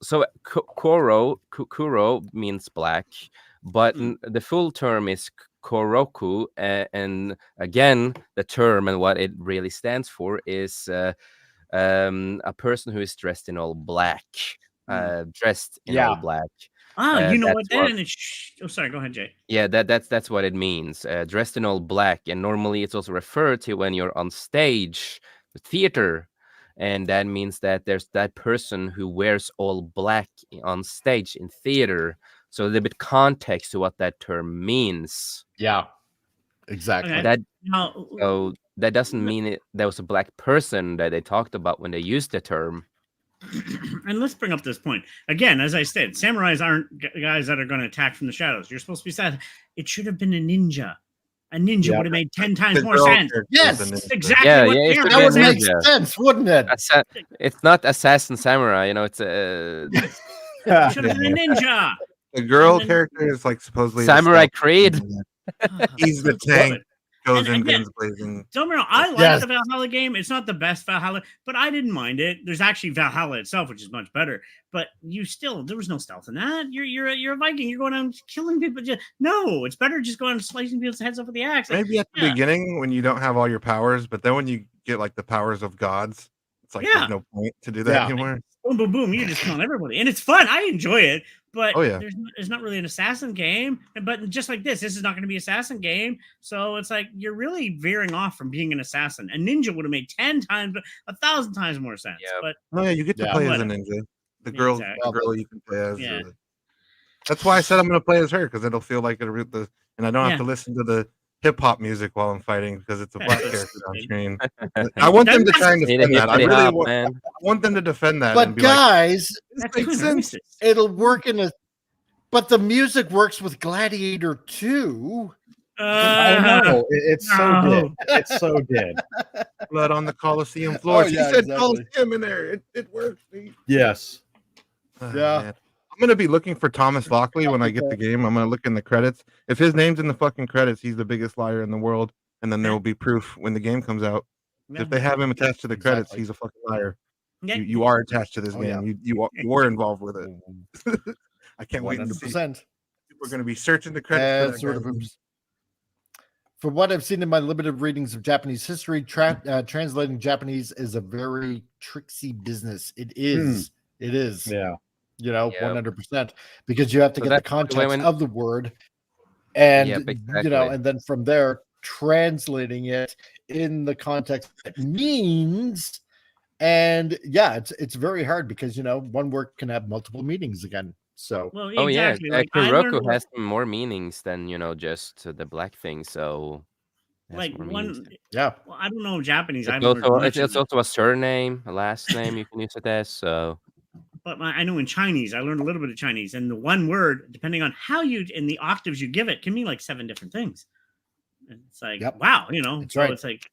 D: So Kuro means black, but the full term is Koroku, and again, the term and what it really stands for is a person who is dressed in all black, dressed in all black.
E: You know what? Then sorry, go ahead, Jay.
D: Yeah, that's what it means. Dressed in all black, and normally it's also referred to when you're on stage, theater, and that means that there's that person who wears all black on stage in theater. So a little bit context to what that term means.
B: Yeah, exactly.
E: Okay.
D: So that doesn't mean there was a black person that they talked about when they used the term.
E: And let's bring up this point again. As I said, samurais aren't guys that are going to attack from the shadows. You're supposed to be sad. It should have been a ninja. A ninja would have made 10 times more sense.
B: Yes,
E: exactly.
B: That would make sense, wouldn't it?
D: It's not assassin samurai. You know, it's a.
E: Should have been a ninja.
G: The girl character is like supposedly
D: Samurai Creed.
G: He's the tank. Goes in guns blazing.
E: Don't get me wrong, I like the Valhalla game. It's not the best Valhalla, but I didn't mind it. There's actually Valhalla itself, which is much better. But there was no stealth in that. You're a Viking. You're going out killing people. No, it's better just going and slicing people's heads off with the axe.
G: Maybe at the beginning when you don't have all your powers, but then when you get like the powers of gods, it's like there's no point to do that anymore.
E: Boom, boom, boom! You're just killing everybody, and it's fun. I enjoy it. But
G: oh, yeah.
E: there's not really an assassin game. But just like this is not going to be an assassin game. So it's like you're really veering off from being an assassin. A ninja would have made 10 times, 1,000 times more sense.
D: Yep.
E: But
G: no, yeah, you get to play as a ninja. The girl you can play as. That's why I said I'm going to play as her, because it'll feel like and I don't have to listen to the hip hop music while I'm fighting because it's a black character on screen. I want them to try and defend that. I really want them to defend that.
B: But guys,
G: that makes sense.
B: It'll work but the music works with Gladiator 2.
F: I know. It's so good. It's so good.
G: Blood on the Coliseum floor. She said
B: exactly.
G: Coliseum in there. It works.
F: Yes.
G: Man. I'm going to be looking for Thomas Lockley when I get the game. I'm going to look in the credits. If his name's in the fucking credits, he's the biggest liar in the world. And then there will be proof when the game comes out. If they have him attached to the credits, he's a fucking liar. You are attached to this game. You were involved with it. I can't wait to see.
B: 100%.
G: We're going to be searching the credits for that guy.
B: From what I've seen in my limited readings of Japanese history, translating Japanese is a very tricksy business. It is. It is.
F: Yeah.
B: 100%, because you have to get the context of the word, and and then from there translating it in the context it means. And it's very hard because one word can have multiple meanings again. So
E: exactly.
D: Like Kuroko has more meanings than just the black thing. So
E: like one,
B: well,
E: I don't know Japanese.
D: It's also a surname, a last name you can use it as. So,
E: but I know in Chinese, I learned a little bit of Chinese, and the one word, depending on how you in the octaves you give it, can mean like 7 different things. It's like wow,
B: That's right.
E: It's like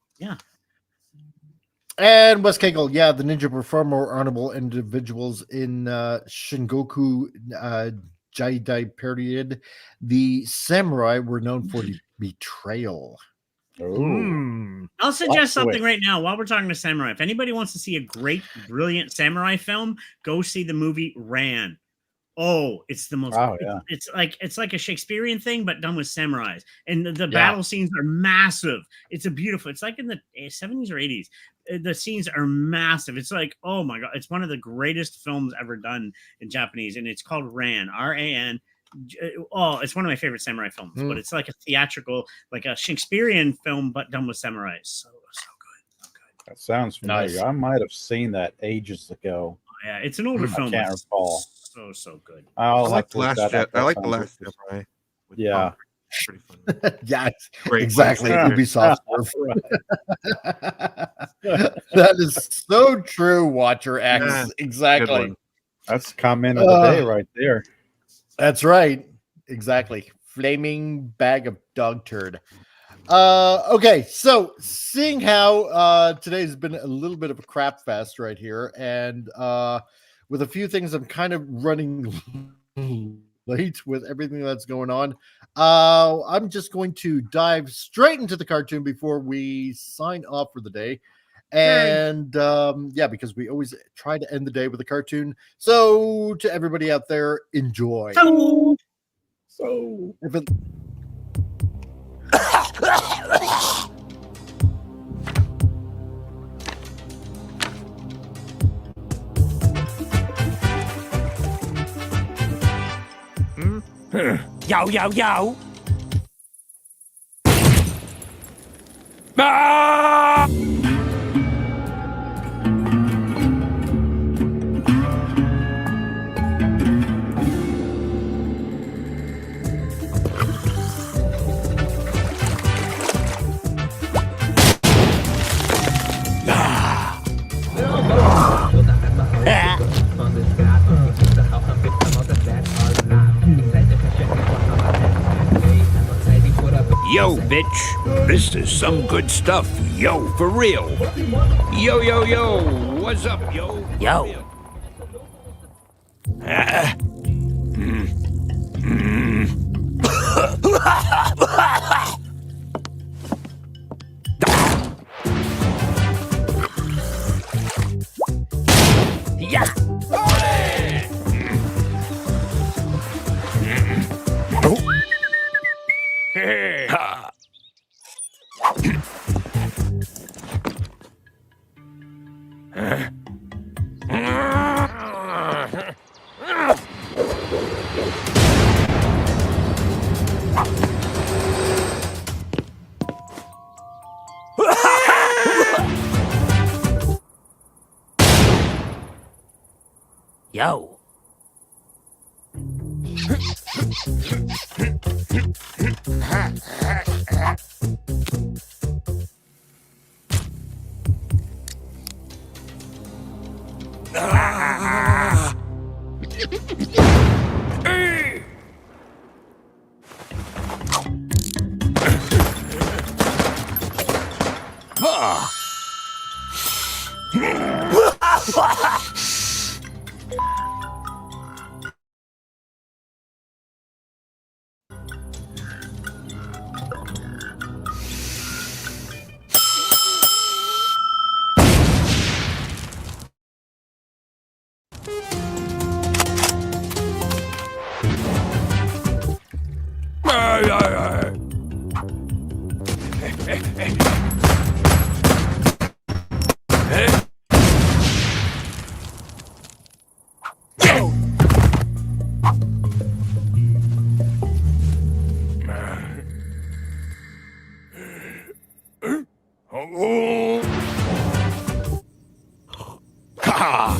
B: And West Kegel, the ninja were far more honorable individuals in Shingoku Jidai period. The samurai were known for betrayal.
E: I'll suggest something right now while we're talking to samurai. If anybody wants to see a great, brilliant samurai film, go see the movie Ran. Oh, it's the most. It's like a Shakespearean thing, but done with samurais, and the battle scenes are massive. It's a beautiful. It's like in the 70s or 80s. The scenes are massive. It's like, oh my god, it's one of the greatest films ever done in Japanese, and it's called Ran. RAN. Oh, it's one of my favorite samurai films. But it's like a theatrical, like a Shakespearean film, but done with samurais. So good.
F: That sounds familiar.
B: Nice.
F: I might have seen that ages ago.
E: Yeah, it's an older film.
F: I can't recall.
E: So good.
G: I like the Last Samurai.
F: Yeah.
G: Pretty fun.
B: Exactly. Ubisoft. That is so true, Watcher X.
G: Yeah,
B: exactly.
F: That's comment of the day right there.
B: That's right. Exactly. Flaming bag of dog turd. Okay, so seeing how today's been a little bit of a crap fest right here, and with a few things I'm kind of running late with everything that's going on, I'm just going to dive straight into the cartoon before we sign off for the day. And because we always try to end the day with a cartoon. So to everybody out there, enjoy.
F: So
B: if it
H: Yo, yo, yo. Ah!
M: Yo, bitch, this is some good stuff. Yo, for real. Yo, yo, yo, what's up, yo?
H: Yo.
M: Yeah.
H: Yo.
M: Ha!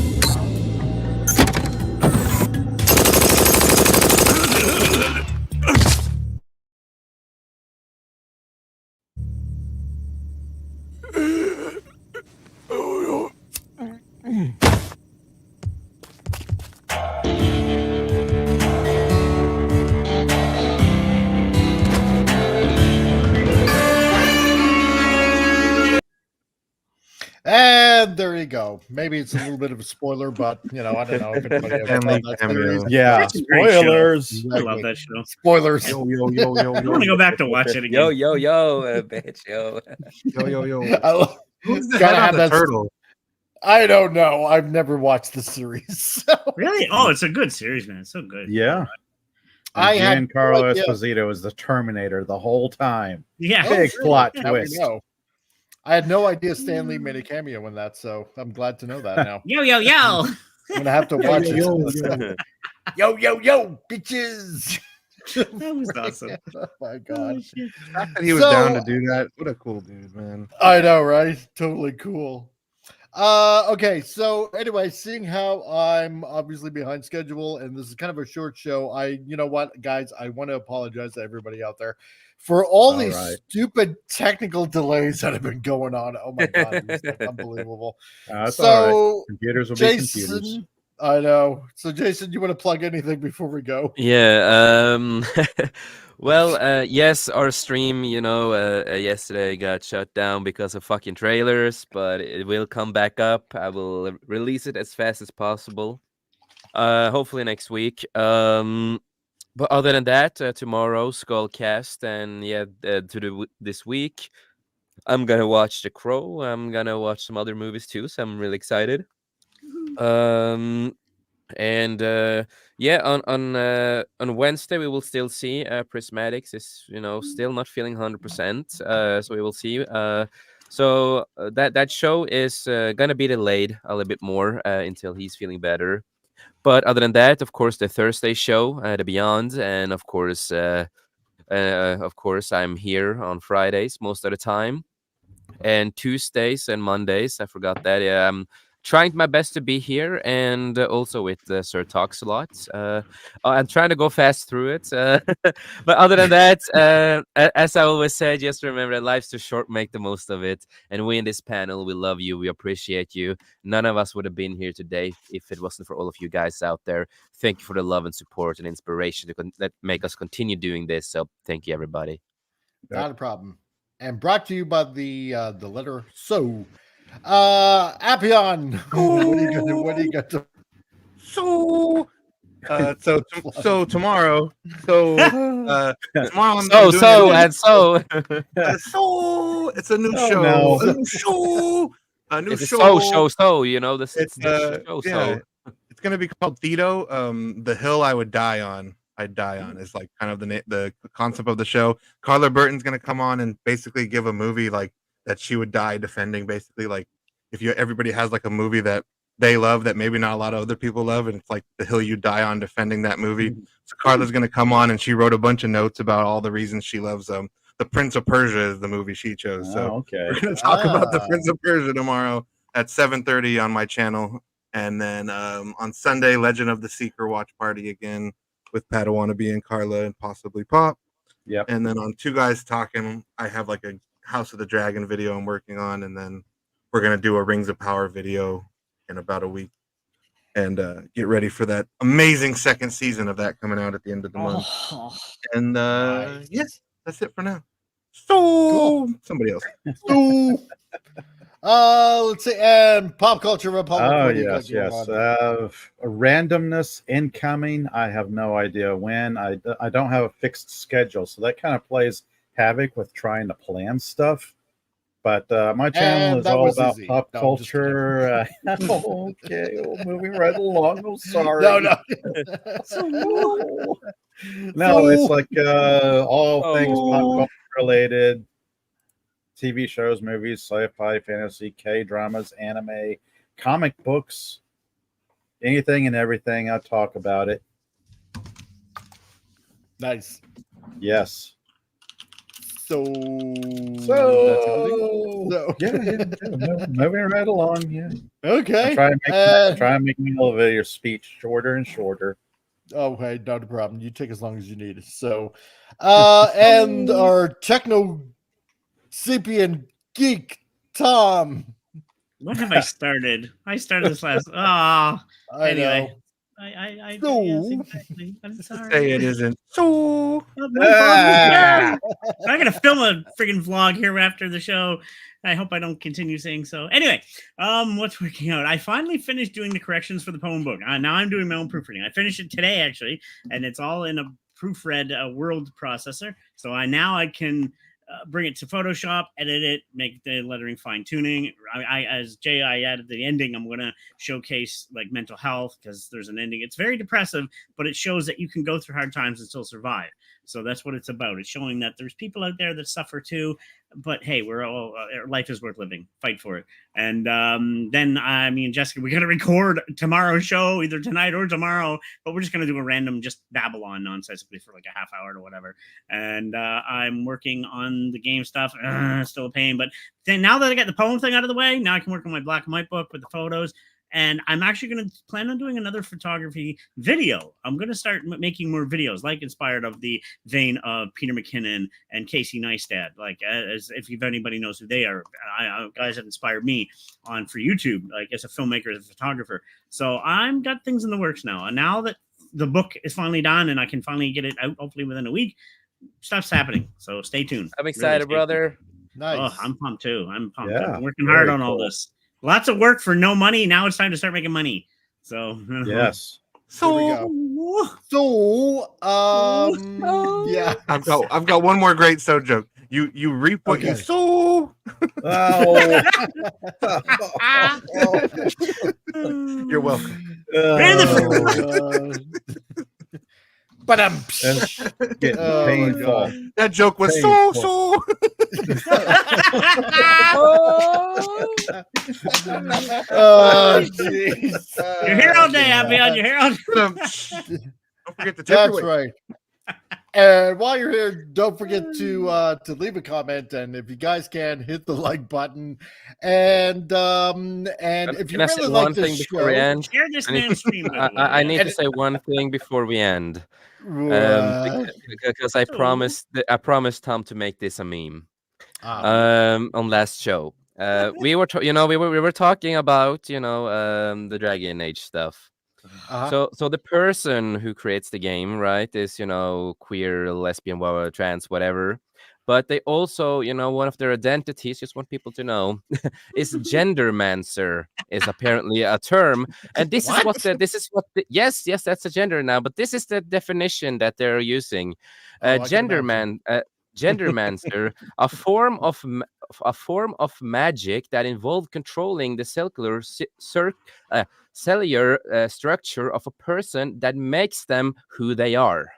B: And there you go. Maybe it's a little bit of a spoiler, but you know, I don't know if anybody ever
G: Stanley
B: thought that series.
F: Yeah,
E: That's a great show.
F: spoilers.
E: I love that show.
B: Spoilers.
G: Yo, yo, yo, yo,
E: I want to go back to watch it again.
D: Yo, bitch, yo.
G: yo.
B: I love,
G: Who's the
B: gotta
G: head
B: have
G: on the
B: that.
G: turtle?
B: I don't know. I've never watched the series. So.
E: Really? Oh, it's a good series, man. It's so good.
F: Yeah.
B: I had
F: Giancarlo
B: no idea.
F: Esposito is the Terminator the whole time.
E: Yeah.
F: Big
B: Oh,
F: plot
B: now we
F: twist.
B: know. I had no idea Stan Lee made a cameo in that, so I'm glad to know that now.
E: Yo, yo, yo.
B: I'm gonna have to watch it. Yo, yo, yo, bitches.
E: That was awesome.
B: Oh my god.
G: The fact that he was down to do that. What a cool dude, man.
B: I know, right? Totally cool. Okay, so anyway, seeing how I'm obviously behind schedule and this is kind of a short show, you know what, guys, I want to apologize to everybody out there for all these stupid technical delays that have been going on. Oh my god, it's like unbelievable.
F: That's
B: So
F: all right. Computers will be
B: Jason,
F: computers.
B: I know. So Jason, you want to plug anything before we go?
D: Yeah. Well, yes, our stream, yesterday got shut down because of fucking trailers, but it will come back up. I will release it as fast as possible. Hopefully next week. But other than that, tomorrow Skullcast, and this week, I'm gonna watch The Crow. I'm gonna watch some other movies too, so I'm really excited. On Wednesday we will still see Prismatics is still not feeling 100%, so we will see. So that show is gonna be delayed a little bit more until he's feeling better. But other than that, of course, the Thursday show, The Beyond, and of course, I'm here on Fridays most of the time, and Tuesdays and Mondays. I forgot that. Yeah, I'm trying my best to be here, and also with Sir Talks a lot. I'm trying to go fast through it. But other than that, as I always say, just remember that life's too short. Make the most of it. And we in this panel, we love you. We appreciate you. None of us would have been here today if it wasn't for all of you guys out there. Thank you for the love and support and inspiration that make us continue doing this. So thank you, everybody.
B: Not a problem. And brought to you by the letter So. Appion, what do you got to?
G: So tomorrow. Tomorrow. It's a new show.
F: No.
G: A new show. A new
D: It's
G: show.
D: This
G: It's it's gonna be called Tito. The hill I would die on. I'd die on is like kind of the concept of the show. Carla Burton's gonna come on and basically give a movie like that she would die defending. Basically, like if everybody has like a movie that they love that maybe not a lot of other people love, and it's like the hill you die on defending that movie. So Carla's gonna come on and she wrote a bunch of notes about all the reasons she loves The Prince of Persia is the movie she chose. So
F: okay.
G: we're gonna talk about The Prince of Persia tomorrow at 7:30 on my channel, and then on Sunday, Legend of the Seeker watch party again with Padawannabe and Carla and possibly Pop.
F: Yep.
G: And then on Two Guys Talking, I have like a House of the Dragon video I'm working on, and then we're gonna do a Rings of Power video in about a week, and get ready for that amazing second season of that coming out at the end of the month. And yes, that's it for now. So cool. Somebody else.
B: Let's see, and Pop Culture Republic.
F: Oh yes. A randomness incoming. I have no idea when. I don't have a fixed schedule, so that kind of plays havoc with trying to plan stuff. But my channel is all about pop culture. Okay, well, moving right along. Oh, sorry.
B: No.
F: No, it's like all things pop culture related. TV shows, movies, sci-fi, fantasy, K-dramas, anime, comic books, anything and everything. I talk about it.
B: Nice.
F: Yes.
B: So
F: moving right along. Yeah.
B: Okay.
F: Try and make my elevator speech shorter and shorter.
B: Oh, hey, not a problem. You take as long as you need. So, and our techno sapient geek, Tom.
E: What have I started? I started this last. Anyway.
B: Know.
E: Yes, exactly. I'm sorry.
G: Say it isn't. So
E: I'm gonna film a freaking vlog here after the show. I hope I don't continue saying so. Anyway, what's working out? I finally finished doing the corrections for the poem book. Now I'm doing my own proofreading. I finished it today actually, and it's all in a proofread word processor. So I can bring it to Photoshop, edit it, make the lettering fine tuning. As Jay, I added the ending. I'm going to showcase like mental health because there's an ending. It's very depressive, but it shows that you can go through hard times and still survive. So that's what it's about. It's showing that there's people out there that suffer too, but hey, we're all life is worth living. Fight for it. And then me and Jessica, we're gonna record tomorrow's show either tonight or tomorrow, but we're just gonna do a random just Babylon nonsensically for like a half hour or whatever. And I'm working on the game stuff. Still a pain, but then now that I got the poem thing out of the way, now I can work on my black and white book with the photos. And I'm actually going to plan on doing another photography video. I'm going to start making more videos, like inspired of the vein of Peter McKinnon and Casey Neistat. Like, as if anybody knows who they are, guys that inspired me for YouTube, like as a filmmaker, as a photographer. So I'm got things in the works now. And now that the book is finally done and I can finally get it out, hopefully within a week, stuff's happening. So stay tuned.
D: I'm excited, brother.
B: Nice.
E: Oh, I'm pumped too. I'm pumped.
F: Yeah,
E: I'm working hard on all this. Lots of work for no money. Now it's time to start making money. So
F: yes.
B: So yeah.
G: I've got one more great so joke. You reap what you sow. You're welcome.
B: But I'm
F: getting painful.
G: That joke was so.
B: Jeez.
E: You're here all day, Abion. You're here all day.
G: Don't forget to take
B: That's
G: your
B: right. And while you're here, don't forget to leave a comment, and if you guys can, hit the like button. And if you
D: Can I
B: really
D: say
B: like
D: one thing
B: this
D: before we
B: show,
D: end?
E: Share this man's stream.
D: I need to say one thing before we end. Because I promised Tom to make this a meme. On last show. We were we were talking about the Dragon Age stuff. So the person who creates the game, right, is queer, lesbian, trans, whatever. But they also, one of their identities, just want people to know, is gendermancer is apparently a term, and this is what yes, that's a gender now, but this is the definition that they're using. Gendermancer, a form of magic that involves controlling the cellular structure of a person that makes them who they are.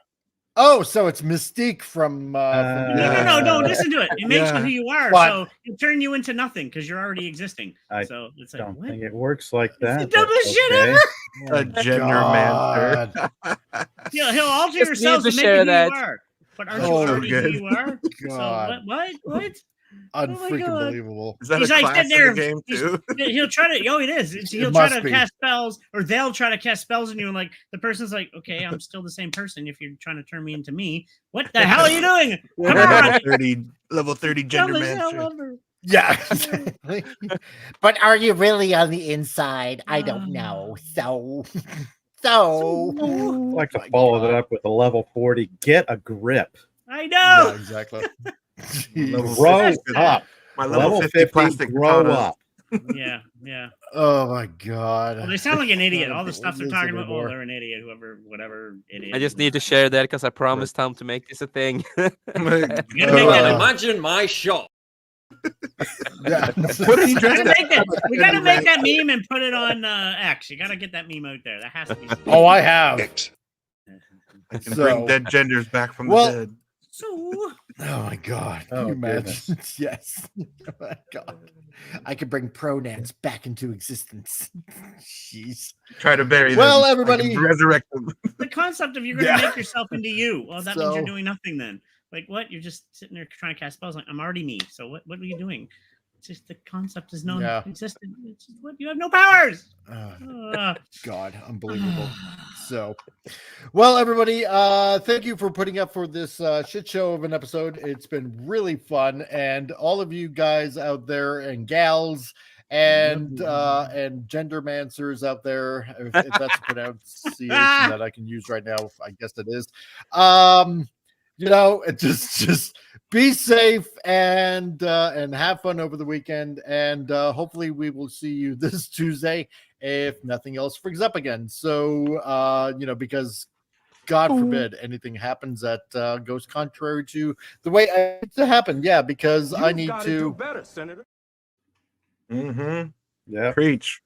B: Oh, so it's Mystique from
E: No, listen to it. It makes you who you are.
B: What?
E: So it turn you into nothing because you're already existing. So it's like,
F: don't
E: what?
F: think it works like that.
E: It's the dumbest shit ever.
G: A gendermancer.
E: Yeah, he'll alter
D: Just
E: yourself
D: need
E: to
D: to
E: make you
D: share
E: who
D: that.
E: you are. But aren't you
B: Oh,
E: already
G: good.
E: who you are?
B: God.
E: So what?
B: Unfreaking
E: God.
B: believable.
G: Is that
E: He's
G: a
E: like
G: class
E: sitting there.
G: in the game too?
E: He'll try to. Oh, it is. He'll
B: It
E: try
B: must
E: to
B: be.
E: cast spells, or they'll try to cast spells on you, and like the person's like, "Okay, I'm still the same person. If you're trying to turn me into me, what the hell are you doing? Come on,
G: Level 30 gendermancer.
E: ever.
B: Yeah.
N: But are you really on the inside? I don't know. So
F: I'd like to follow that up with a level 40. Get a grip.
E: I know.
B: Yeah, exactly.
F: Grow up.
G: My
F: Level 50
G: plastic
F: grow
G: katana.
F: up.
E: Yeah.
B: Oh my God.
E: Well, they sound like an idiot. All the stuff they're
B: Listen
E: talking about. Oh,
B: anymore.
E: they're an idiot. Whatever idiot.
D: I just need to share that because I promised Tom to make this a thing.
E: You gotta make that.
C: Imagine my shop.
B: Yeah.
G: What is he dressed
E: We gotta make that meme and put it on X. You gotta get that meme out there. That has to be.
B: Oh, I have.
G: I can bring dead genders back from the dead.
E: So.
B: Oh my God. Can
F: Oh,
B: you imagine?
F: goodness.
B: Yes. Oh my God. I could bring pronouns back into existence. Jeez.
G: Try to bury them.
B: Well,
G: I
B: everybody.
G: can resurrect them.
E: The concept of you're gonna make yourself into you. Well, that means you're doing nothing then. Like what? You're just sitting there trying to cast spells. Like I'm already me. So what are you doing? It's just the concept is non-existent. It's just, what? You have no powers.
B: God, unbelievable. So, well, everybody, thank you for putting up for this shit show of an episode. It's been really fun, and all of you guys out there and gals and gendermancers out there, if that's a pronunciation that I can use right now, I guess it is. You know, it just be safe and have fun over the weekend, and hopefully we will see you this Tuesday if nothing else freaks up again. So you know, because God forbid anything happens that goes contrary to the way I need to happen. Yeah, because I need to
M: do better, Senator.
G: Mm-hmm.
F: Yeah.
G: Preach.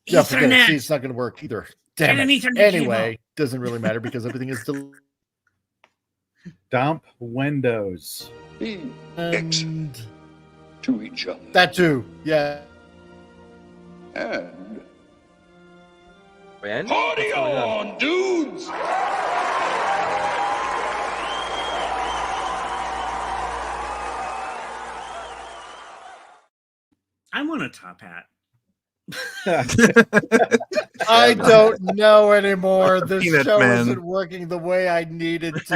B: Yeah, forget it. See, it's not going to work either. Damn it. Anyway, doesn't really matter because everything is still.
F: Dump windows.
B: And
O: to each other.
B: That too, yeah.
O: And
D: when?
O: party on, dudes!
E: I want a top hat.
B: I don't know anymore. This
G: Peanut
B: show
G: Man.
B: isn't working the way I needed to.